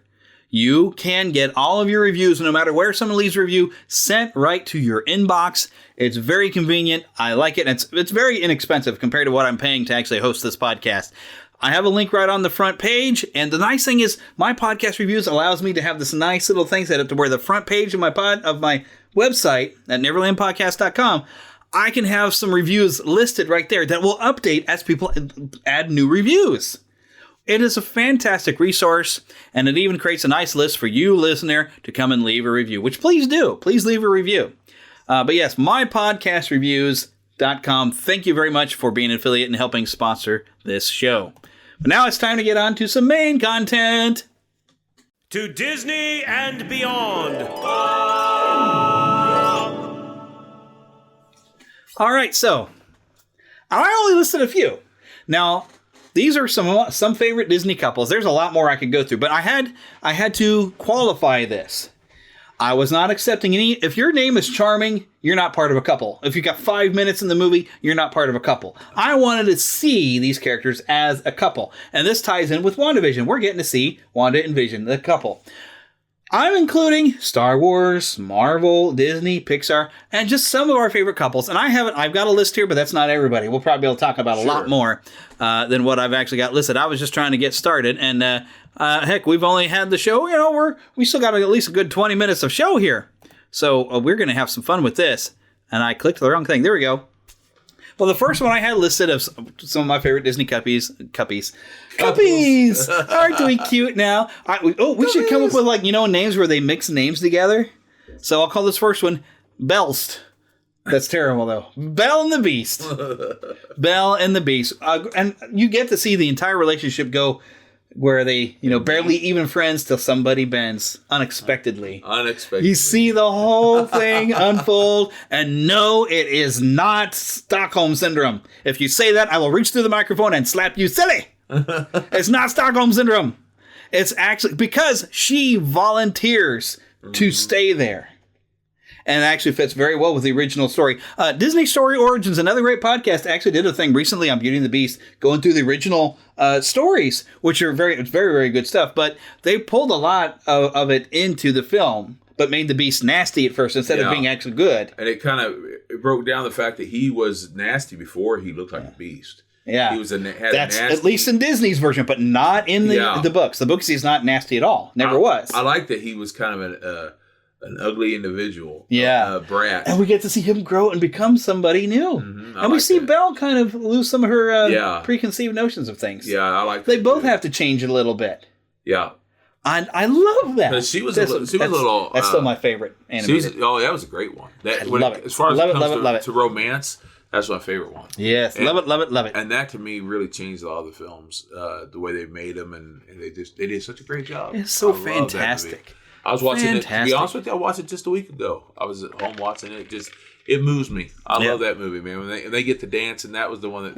you can get all of your reviews, no matter where someone leaves a review, sent right to your inbox. It's very convenient. I like it. And it's very inexpensive compared to what I'm paying to actually host this podcast. I have a link right on the front page. And the nice thing is my podcast reviews allows me to have this nice little thing set up to where the front page of my website at neverlandpodcast.com, I can have some reviews listed right there that will update as people add new reviews. It is a fantastic resource, and it even creates a nice list for you, listener, to come and leave a review, which please do. Please leave a review. But yes, mypodcastreviews.com. Thank you very much for being an affiliate and helping sponsor this show. But now it's time to get on to some main content. To Disney and beyond. All right, so I only listed a few. Now, these are some favorite Disney couples. There's a lot more I could go through, but I had to qualify this. I was not accepting any. If your name is Charming, you're not part of a couple. If you got 5 minutes in the movie, you're not part of a couple. I wanted to see these characters as a couple, and this ties in with WandaVision. We're getting to see Wanda and Vision, the couple. I'm including Star Wars, Marvel, Disney, Pixar, and just some of our favorite couples. And I've got a list here, but that's not everybody. We'll probably be able to talk about a lot more than what I've actually got listed. I was just trying to get started. And heck, we've only had the show, we still got at least a good 20 minutes of show here. So we're going to have some fun with this. And I clicked the wrong thing. There we go. Well, the first one I had listed of some of my favorite Disney Cuppies. Aren't we cute now? We should come up with names where they mix names together. So I'll call this first one Belst. That's terrible though. Belle and the Beast. Belle and the Beast. And you get to see the entire relationship go where they, barely even friends till somebody bends unexpectedly. You see the whole thing unfold, and no, it is not Stockholm Syndrome. If you say that, I will reach through the microphone and slap you silly. It's not Stockholm Syndrome. It's actually because she volunteers to stay there. And it actually fits very well with the original story. Disney Story Origins, another great podcast, actually did a thing recently on Beauty and the Beast, going through the original stories, which are very, very good stuff. But they pulled a lot of it into the film, but made the Beast nasty at first instead of being actually good. And it kind of broke down the fact that he was nasty before he looked like a Beast. Yeah, he was that's at least in Disney's version, but not in the books. The books, he's not nasty at all. Never was. I like that he was kind of an ugly individual. Brat. And we get to see him grow and become somebody new. And we see Belle kind of lose some of her preconceived notions of things. Yeah, I like that. They both have to change a little bit. Yeah. And I love that. But she was a little... That's still my favorite animated. That was a great one. Love it. As far as it comes to romance, That's my favorite one. Yes, love it. And that to me really changed a lot of the films, the way they made them, and they did such a great job. It's so fantastic. I was watching it. To be honest with you, I watched it just a week ago. I was at home watching it. It moves me. I love that movie, man. When they get to dance, and that was the one that.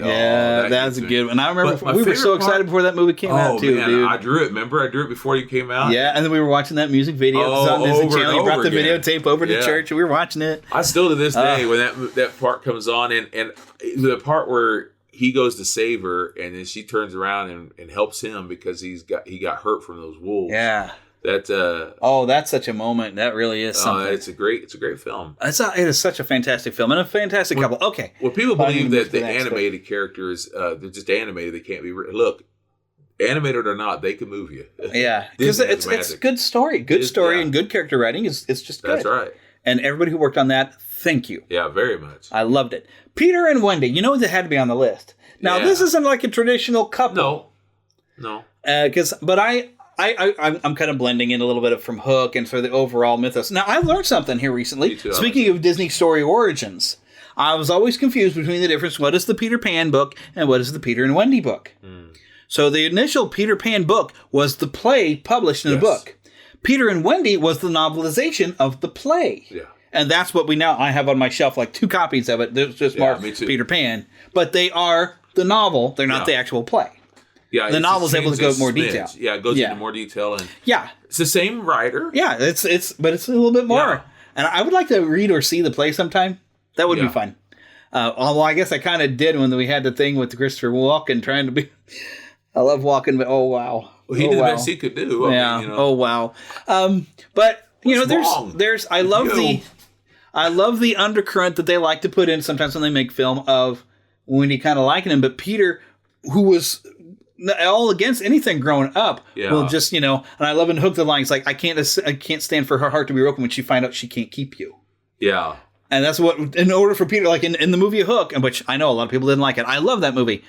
That's a good one. I remember we were so excited before that movie came out too, dude. I drew it. Remember, I drew it before you came out. Yeah, and then we were watching that music video. It was on Disney Channel. You brought the again. videotape over to church, and we were watching it. I still to this day when that part comes on, and the part where he goes to save her, and then she turns around and helps him because he got hurt from those wolves. Yeah. That's such a moment. That really is something. It's a great film. It is such a fantastic film and a fantastic couple. Okay. Well, people believe that the animated characters, they're just animated. They can't be look, animated or not, they can move you. Yeah, because it's good story, and good character writing. It's just good. That's right. And everybody who worked on that, thank you. Yeah, very much. I loved it. Peter and Wendy. You know that had to be on the list. Now this isn't like a traditional couple. No. I'm kind of blending in a little bit from Hook and for the overall mythos. Now, I learned something here recently. Speaking of Disney story origins, I was always confused between the difference. What is the Peter Pan book and what is the Peter and Wendy book? So the initial Peter Pan book was the play published in a book. Peter and Wendy was the novelization of the play. Yeah. And that's what I have on my shelf, like 2 copies of it. There's just marked Peter Pan. But they are the novel. They're not the actual play. Yeah, the novel's able to go into more detail. Yeah, it goes into more detail, and it's the same writer. Yeah, but it's a little bit more. Yeah. And I would like to read or see the play sometime. That would be fun. Although I guess I kind of did when we had the thing with Christopher Walken trying to be. I love Walken, but oh wow, he did the best he could do. I mean, oh wow. But there's I love the undercurrent that they like to put in sometimes when they make film of Wendy kind of liking him, but Peter, who was all against anything growing up, will just and I love in Hook the line. It's like I can't stand for her heart to be broken when she find out she can't keep you. Yeah, and that's what in order for Peter, like in the movie Hook, which I know a lot of people didn't like it. I love that movie,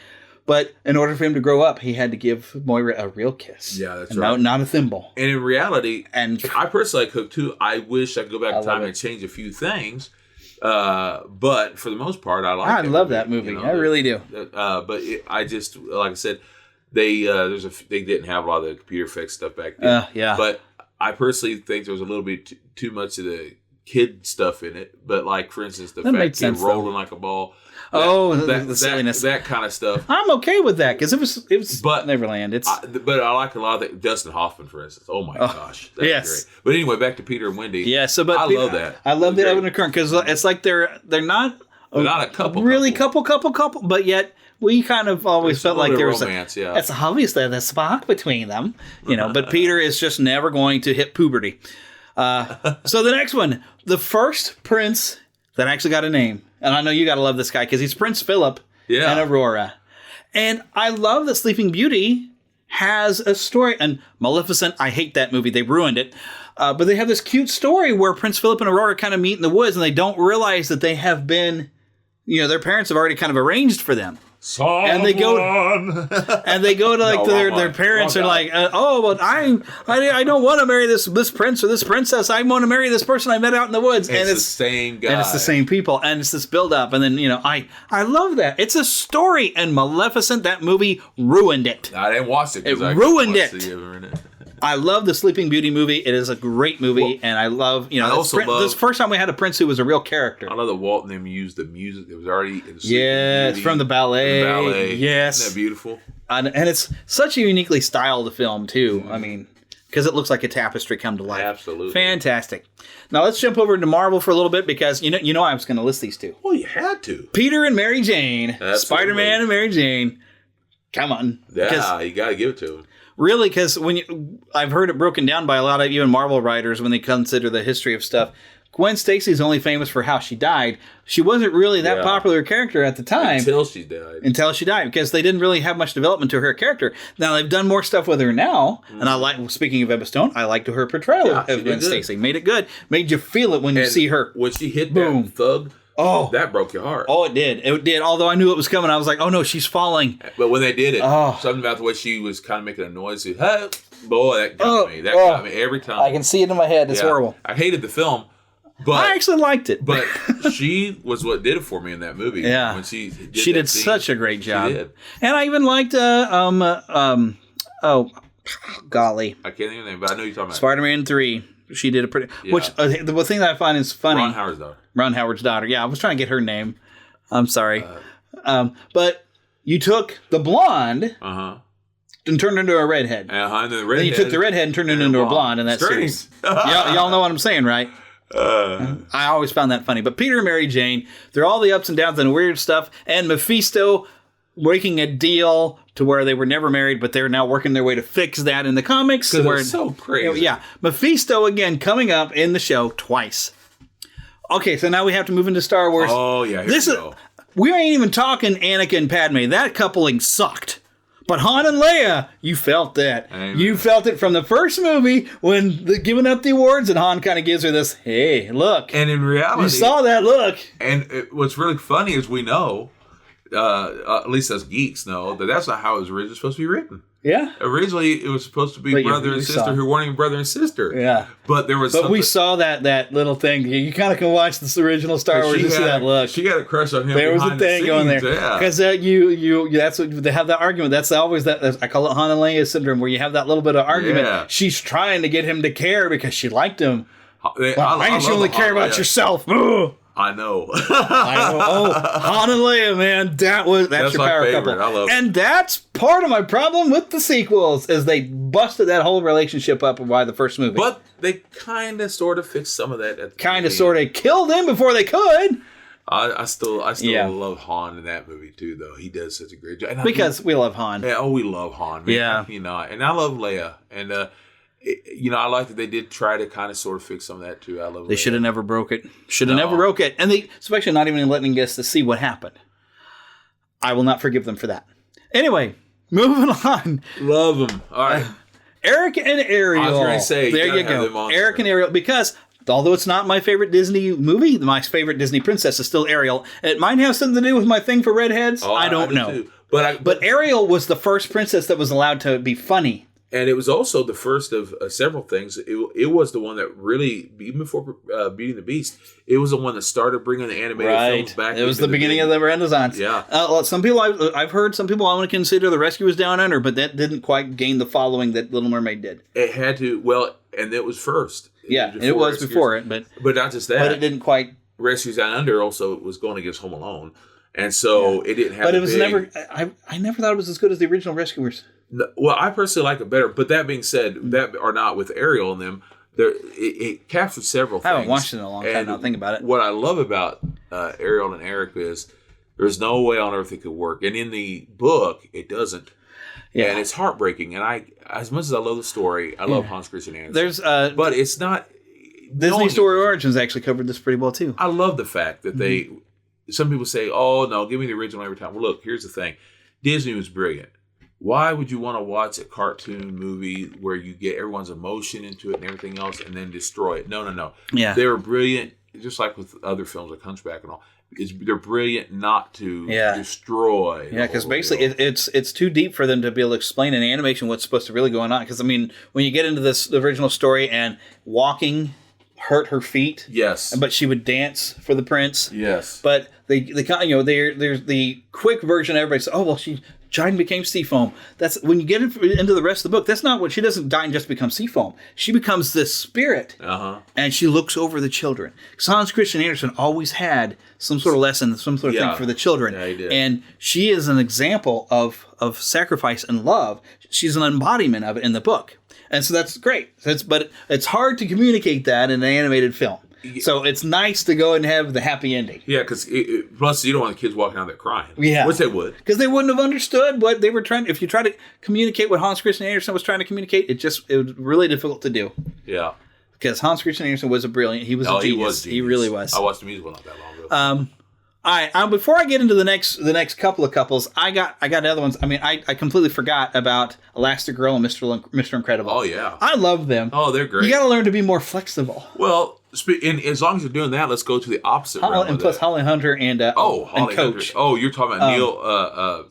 but in order for him to grow up, he had to give Moira a real kiss. Yeah, that's right. Not a thimble. And in reality, and I personally like Hook too. I wish I could go back in time and change a few things. But for the most part, I love that movie. I really do. I just, like I said, they didn't have a lot of the computer effects stuff back then. But I personally think there was a little bit too much of the kid stuff in it. But like, for instance, the fat kid rolling like a ball. The silliness, that kind of stuff. I'm okay with that because it was Neverland. But I like a lot of that. Dustin Hoffman, for instance. Oh my gosh, that's great. But anyway, back to Peter and Wendy. Yeah, I love that. I love the undercurrent because it's like they're not a couple, really couple, but yet we kind of always felt like there was romance. It's obvious that there's spark between them, But Peter is just never going to hit puberty. So the next one, the first prince that actually got a name. And I know you got to love this guy because he's Prince Philip and Aurora. And I love that Sleeping Beauty has a story. And Maleficent, I hate that movie. They ruined it. But they have this cute story where Prince Philip and Aurora kind of meet in the woods and they don't realize that they have been, their parents have already kind of arranged for them. And they go to like their parents are like, I don't want to marry this prince or this princess. I want to marry this person I met out in the woods. It's the same guy. And it's the same people. And it's this build up. And then, I love that. It's a story. And Maleficent, that movie ruined it. I didn't watch it. It ruined it. I love the Sleeping Beauty movie. It is a great movie, and I love this first time we had a prince who was a real character. I love that Walt and them used the music that was already in the Beauty, from the ballet. Yes, isn't that beautiful? And it's such a uniquely styled film too. I mean, because it looks like a tapestry come to life. Absolutely, fantastic. Now let's jump over to Marvel for a little bit because you know I was going to list these two. Well, you had to. Peter and Mary Jane, Spider-Man and Mary Jane. Come on, you got to give it to him. Really, because I've heard it broken down by a lot of even Marvel writers when they consider the history of stuff. Gwen Stacy's only famous for how she died. She wasn't really that popular character at the time. Until she died. Because they didn't really have much development to her character. Now, they've done more stuff with her now. And I like, speaking of Emma Stone, I liked her portrayal of Gwen Stacy. Made it good. Made you feel it when you see her. When she hit that thug. Oh, that broke your heart. Oh, it did. It did. Although I knew it was coming, I was like, "Oh no, she's falling." But when they did it, something about the way she was kind of making a noise. Hey, boy, that got me. That got me every time. I can see it in my head. It's horrible. I hated the film, But I actually liked it. But she was what did it for me in that movie. Yeah. When she did such a great job. She did. And I even liked golly. I can't think of the name, but I know you're talking about Spider-Man 3. She did a pretty... Which, the thing that I find is funny... Ron Howard's daughter. Yeah, I was trying to get her name. I'm sorry. But you took the blonde... and turned her into a redhead. And then you took the redhead and turned her into a blonde in that series. Y'all know what I'm saying, right? I always found that funny. But Peter and Mary Jane, they're all the ups and downs and weird stuff. And Mephisto making a deal to where they were never married, but they're now working their way to fix that in the comics. Because it's so crazy. Yeah. Mephisto, again, coming up in the show twice. Okay, so now we have to move into Star Wars. Oh, yeah. We ain't even talking Anakin and Padme. That coupling sucked. But Han and Leia, you felt that. Amen. You felt it from the first movie when they're giving up the awards and Han kind of gives her this, hey, look. And in reality... You saw that look. And what's really funny is we know, at least us geeks know, that that's not how it was originally supposed to be written. Yeah. Originally, it was supposed to be brother and sister who weren't even brother and sister. Yeah. But there was we saw that little thing. You kind of can watch this original Star Wars and see that look. She got a crush on him. There was a thing going there. Because that's what they have that argument. That's always that. I call it Han and Leia syndrome, where you have that little bit of argument. Yeah. She's trying to get him to care because she liked him. Why don't you only care about yourself? I know. Oh, Han and Leia, man, that's your power couple. I love it. And that's part of my problem with the sequels, is they busted that whole relationship up by the first movie. But they kind of sort of fixed some of that. Kind of sort of killed him before they could. I still love Han in that movie too, though. He does such a great job. And because we love Han. Yeah, we love Han. Man. Yeah. And I love Leia. And I like that they did try to kind of sort of fix some of that too. I love. They should have never broke it. Never broke it, and they especially not even letting us to see what happened. I will not forgive them for that. Anyway, moving on. Love them. All right, Eric and Ariel. I was going to say, there you go. Eric and Ariel, because although it's not my favorite Disney movie, my favorite Disney princess is still Ariel. It might have something to do with my thing for redheads. I don't know. Too. But Ariel was the first princess that was allowed to be funny. And it was also the first of several things. It was the one that really, even before Beauty and the Beast, it was the one that started bringing the animated films back. It was the beginning of the Renaissance. Yeah. Some people I've heard some people I want to consider The Rescuers Down Under, but that didn't quite gain the following that Little Mermaid did. It had to. Well, and it was first. It was before it, but not just that. But it didn't quite. Rescuers Down Under also was going against Home Alone, and so it didn't have. But it was never. I never thought it was as good as the original Rescuers. Well, I personally like it better. But that being said, that or not with Ariel and them, it captured several things. I haven't watched it in a long time now. Think about it. What I love about Ariel and Eric is there's no way on earth it could work, and in the book it doesn't. Yeah, and it's heartbreaking. And I, as much as I love the story, I love Hans Christian Andersen. But it's not. Disney Story Origins actually covered this pretty well too. I love the fact that they. Some people say, "Oh no, give me the original every time." Well, look, here's the thing: Disney was brilliant. Why would you want to watch a cartoon movie where you get everyone's emotion into it and everything else and then destroy it? No. Yeah. They were brilliant, just like with other films like Hunchback and all. They're brilliant not to destroy. Yeah, because basically it's too deep for them to be able to explain in animation what's supposed to really going on. Because, I mean, when you get into the original story and walking hurt her feet. Yes. But she would dance for the prince. Yes. But there's the quick version. Everybody says, "Oh well, she died and became sea foam." That's when you get into the rest of the book. That's not what she doesn't die and just become sea foam. She becomes this spirit, and she looks over the children. Because Hans Christian Andersen always had some sort of lesson, some sort of thing for the children. Yeah, he did. And she is an example of sacrifice and love. She's an embodiment of it in the book. And so that's great. But it's hard to communicate that in an animated film. So it's nice to go and have the happy ending. Yeah, because plus you don't want the kids walking out there crying. Yeah. Which they would. Because they wouldn't have understood what they were trying to... If you try to communicate what Hans Christian Andersen was trying to communicate, it was really difficult to do. Yeah. Because Hans Christian Andersen was a brilliant... He was a genius. He really was. I watched the musical not that long ago. All right. Before I get into the next couple of couples, I got other ones. I mean, I completely forgot about Elastigirl and Mr. Incredible. Oh, yeah. I love them. Oh, they're great. You got to learn to be more flexible. Well, as long as you're doing that, let's go to the opposite realm. And plus Holly Hunter and Holly Coach. Hunter. Oh, you're talking about Neil...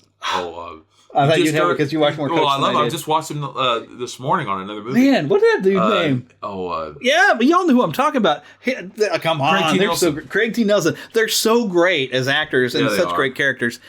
I thought you'd have it because you watch more Coach I love than it. I just watched him this morning on another movie. Man, what is that dude's name? Yeah, but y'all know who I'm talking about. Come on. Craig T. Nelson. They're so great as actors and such great characters.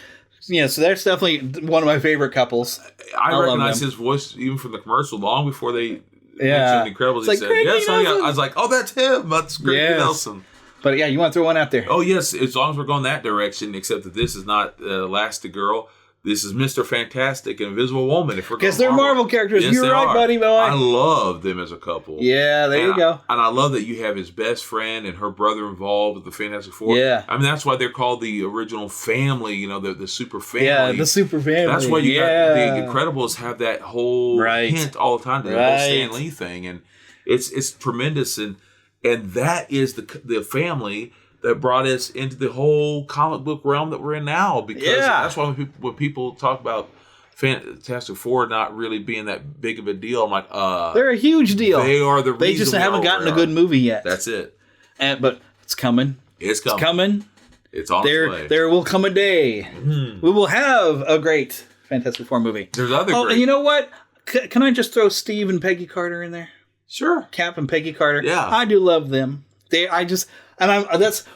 Yeah, so that's definitely one of my favorite couples. I recognize his voice even from the commercial long before they mentioned Incredibles. He said, yes, I was like, oh, that's him. That's Craig T. Nelson. But yeah, you want to throw one out there? Oh, yes, as long as we're going that direction, except that this is not Elastigirl. This is Mr. Fantastic and Invisible Woman. Because they're Marvel characters. Yes, you're right, buddy boy. I love them as a couple. Yeah, there you go. And I love that you have his best friend and her brother involved with the Fantastic Four. Yeah. I mean, that's why they're called the original family, the super family. Yeah, the super family. That's why you got the Incredibles have that whole hint all the time to the whole Stan Lee thing. And it's tremendous. And that is the family that brought us into the whole comic book realm that we're in now. Because that's why when people talk about Fantastic Four not really being that big of a deal, I'm like, they're a huge deal. They are the reason. They just haven't gotten a good movie yet. That's it. But it's coming. It's coming. It's coming. It's on its way. There will come a day. Mm-hmm. We will have a great Fantastic Four movie. There's other great. And you know what? Can I just throw Steve and Peggy Carter in there? Sure. Cap and Peggy Carter. Yeah. I do love them. That's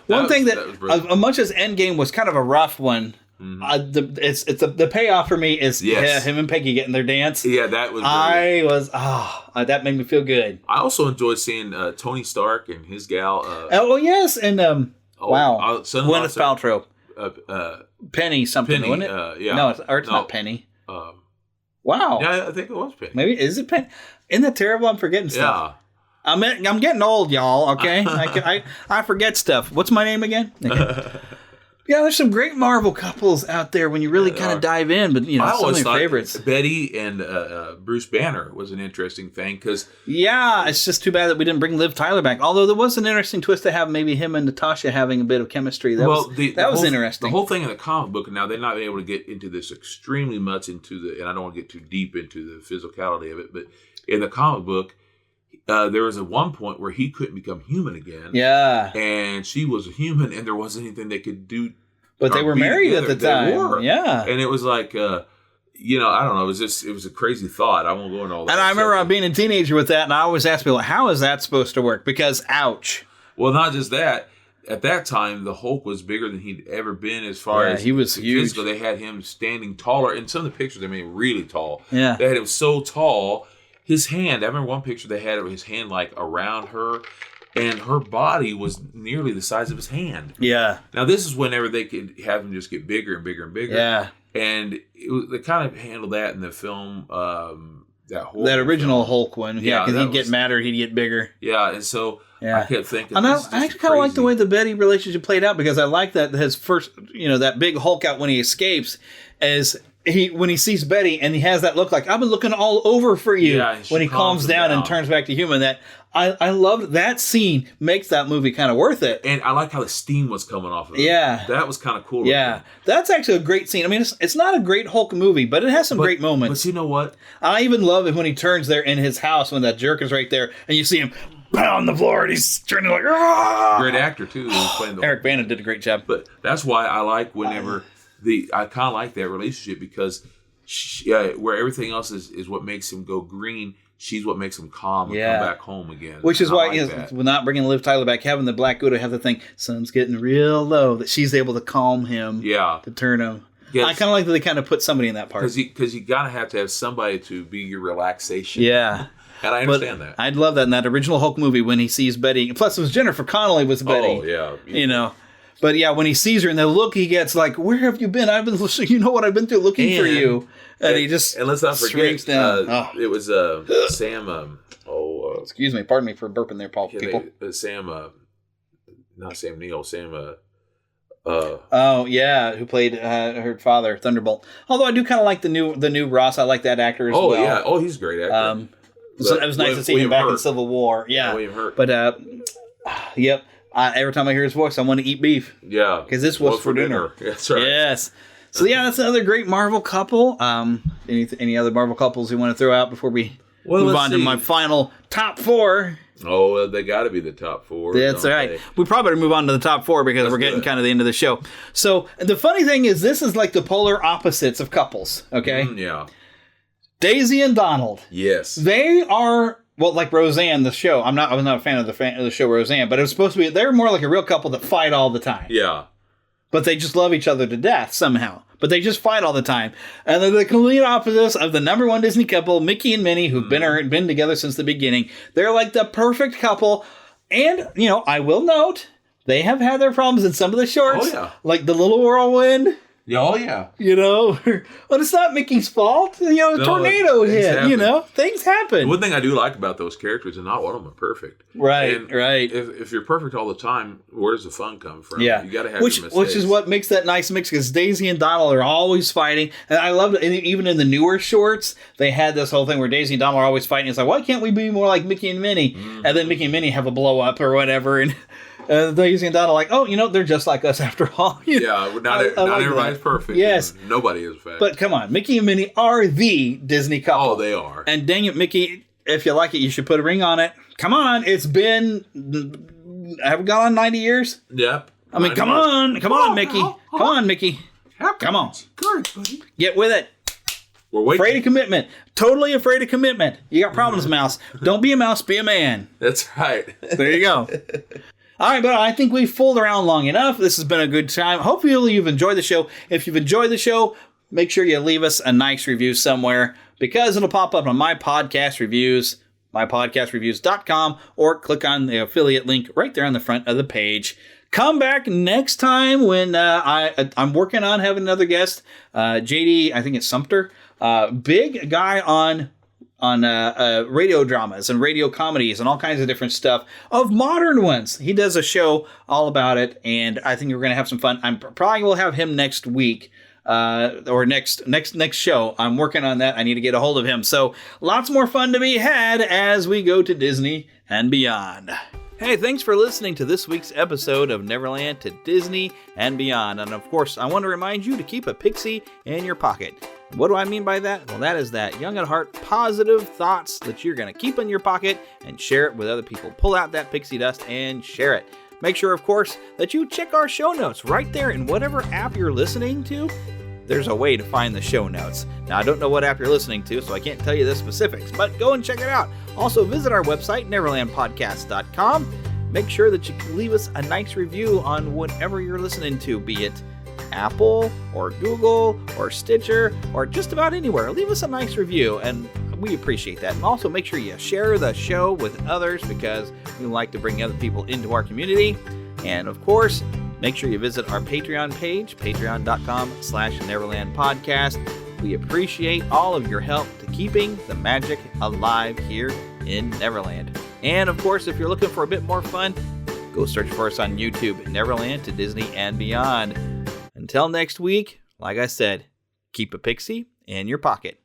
one thing that as much as Endgame was kind of a rough one, the payoff for me is him and Peggy getting their dance. Yeah, that was. That made me feel good. I also enjoyed seeing Tony Stark and his gal. Yes, and Gwyneth Paltrow. Penny something, wasn't it? Yeah. No, it's not Penny. Wow. Yeah, I think it was Penny. Maybe is it Penny? Isn't that terrible? I'm forgetting stuff. Yeah. I'm getting old, y'all. Okay, I forget stuff. What's my name again? Okay. Yeah, there's some great Marvel couples out there when you really kind of dive in. But I always some of thought favorites. Betty and Bruce Banner was an interesting thing because it's just too bad that we didn't bring Liv Tyler back. Although there was an interesting twist to have maybe him and Natasha having a bit of chemistry. That was interesting. The whole thing in the comic book, and now they're not able to get into this extremely much and I don't want to get too deep into the physicality of it, but in the comic book. There was at one point where he couldn't become human again. Yeah. And she was a human, and there wasn't anything they could do. But they were married together. at the time. They were. Yeah. And it was like, I don't know. It was a crazy thought. I won't go into all that. And I remember being a teenager with that, and I always asked people, how is that supposed to work? Because, ouch. Well, not just that. At that time, the Hulk was bigger than he'd ever been as far as he was huge. Physical. They had him standing taller. In some of the pictures, they made him really tall. Yeah. They had him so tall. His hand, I remember one picture they had of his hand like around her, and her body was nearly the size of his hand. Yeah. Now, this is whenever they could have him just get bigger and bigger and bigger. Yeah. And they kind of handled that in the film, that original Hulk one. Yeah, because he'd get madder, he'd get bigger. Yeah, and so I kept thinking. And I actually kind of like the way the Betty relationship played out because I like that his first, that big Hulk out when he escapes as. When he sees Betty and he has that look like I've been looking all over for you when he calms down and turns back to human, that I loved that scene, makes that movie kind of worth it. And I like how the steam was coming off of it. Yeah. That was kind of cool. Yeah. That's actually a great scene. I mean, it's not a great Hulk movie, but it has some great moments. But you know what? I even love it when he turns there in his house when that jerk is right there and you see him pound the floor and he's turning like, ah! Great actor too. Playing Eric Bana did a great job. But that's why I like whenever... I kind of like that relationship because where everything else is what makes him go green, she's what makes him calm and come back home again. Which is why we're not bringing Liv Tyler back, having the Black Widow have the thing, sun's getting real low, that she's able to calm him, to turn him. Yes. I kind of like that they kind of put somebody in that part. Because you gotta have to have somebody to be your relaxation. Yeah. And I understand that. I'd love that in that original Hulk movie when he sees Betty. Plus, it was Jennifer Connelly was Betty. Oh, yeah. But yeah, when he sees her and the look he gets, like, where have you been? I've been, what I've been through looking for you. And he just let's not forget, down. It was Sam. Excuse me, pardon me for burping there, Paul. People. Sam, not Sam Neill. Sam. Who played her father, Thunderbolt. Although I do kind of like the new Ross. I like that actor as well. Oh yeah, he's a great actor. So it was nice to see him back in Civil War. Yeah, William Hurt. But yep. Every time I hear his voice, I want to eat beef. Yeah. Because this was for dinner. That's right. Yes. So, that's another great Marvel couple. Any other Marvel couples you want to throw out before we move on to my final top 4? Oh, they got to be the top 4. That's right. They? We probably better move on to the top 4 because we're getting kind of the end of the show. So the funny thing is, this is like the polar opposites of couples. Okay. Yeah. Daisy and Donald. Yes. They are, well, like Roseanne, the show. I was not a fan of the show Roseanne, but it was supposed to be, they're more like a real couple that fight all the time. Yeah. But they just love each other to death somehow. But they just fight all the time. And they're the complete opposites of the number one Disney couple, Mickey and Minnie, who've been together since the beginning. They're like the perfect couple. And, I will note, they have had their problems in some of the shorts. Oh, yeah. Like the Little Whirlwind. Oh, yeah. But it's not Mickey's fault. The tornado hit, happen. Things happen. One thing I do like about those characters, and not one of them are perfect. Right, and right. If you're perfect all the time, where does the fun come from? Yeah. You got to have your mistakes. Which is what makes that nice mix, because Daisy and Donald are always fighting. And I love it. Even in the newer shorts, they had this whole thing where Daisy and Donald are always fighting. It's like, why can't we be more like Mickey and Minnie? Mm-hmm. And then Mickey and Minnie have a blow up or whatever. And Daisy and Donald are like, oh, they're just like us after all. Not everybody's perfect. Yes. Nobody is perfect. But come on, Mickey and Minnie are the Disney couple. Oh, they are. And dang it, Mickey, if you like it, you should put a ring on it. Come on, it's been, have we gone on 90 years? Yep. I mean, come on, Mickey. Come on, Mickey. Come on. Get with it. We're waiting. Afraid of commitment. Totally afraid of commitment. You got problems, mouse. Don't be a mouse, be a man. That's right. There you go. All right, but I think we've fooled around long enough. This has been a good time. Hopefully you've enjoyed the show. If you've enjoyed the show, make sure you leave us a nice review somewhere, because it'll pop up on My Podcast Reviews, mypodcastreviews.com, or click on the affiliate link right there on the front of the page. Come back next time when I'm working on having another guest, JD, I think it's Sumter, big guy on radio dramas and radio comedies and all kinds of different stuff of modern ones. He does a show all about it, and I think we're going to have some fun. I'm probably will have him next week or next show. I'm working on that. I need to get a hold of him. So lots more fun to be had as we go to Disney and beyond. Hey, thanks for listening to this week's episode of Neverland to Disney and Beyond. And of course, I want to remind you to keep a pixie in your pocket. What do I mean by that? Well, that is that young at heart, positive thoughts that you're going to keep in your pocket and share it with other people. Pull out that pixie dust and share it. Make sure, of course, that you check our show notes right there in whatever app you're listening to. There's a way to find the show notes. Now, I don't know what app you're listening to, so I can't tell you the specifics, but go and check it out. Also, visit our website, neverlandpodcast.com. Make sure that you leave us a nice review on whatever you're listening to, be it Apple or Google or Stitcher or just about anywhere. Leave us a nice review, and we appreciate that. And also make sure you share the show with others, because we like to bring other people into our community. And of course, make sure you visit our Patreon page, patreon.com/NeverlandPodcast. We appreciate all of your help to keeping the magic alive here in Neverland. And of course, if you're looking for a bit more fun, go search for us on YouTube, Neverland to Disney and Beyond. Until next week, like I said, keep a pixie in your pocket.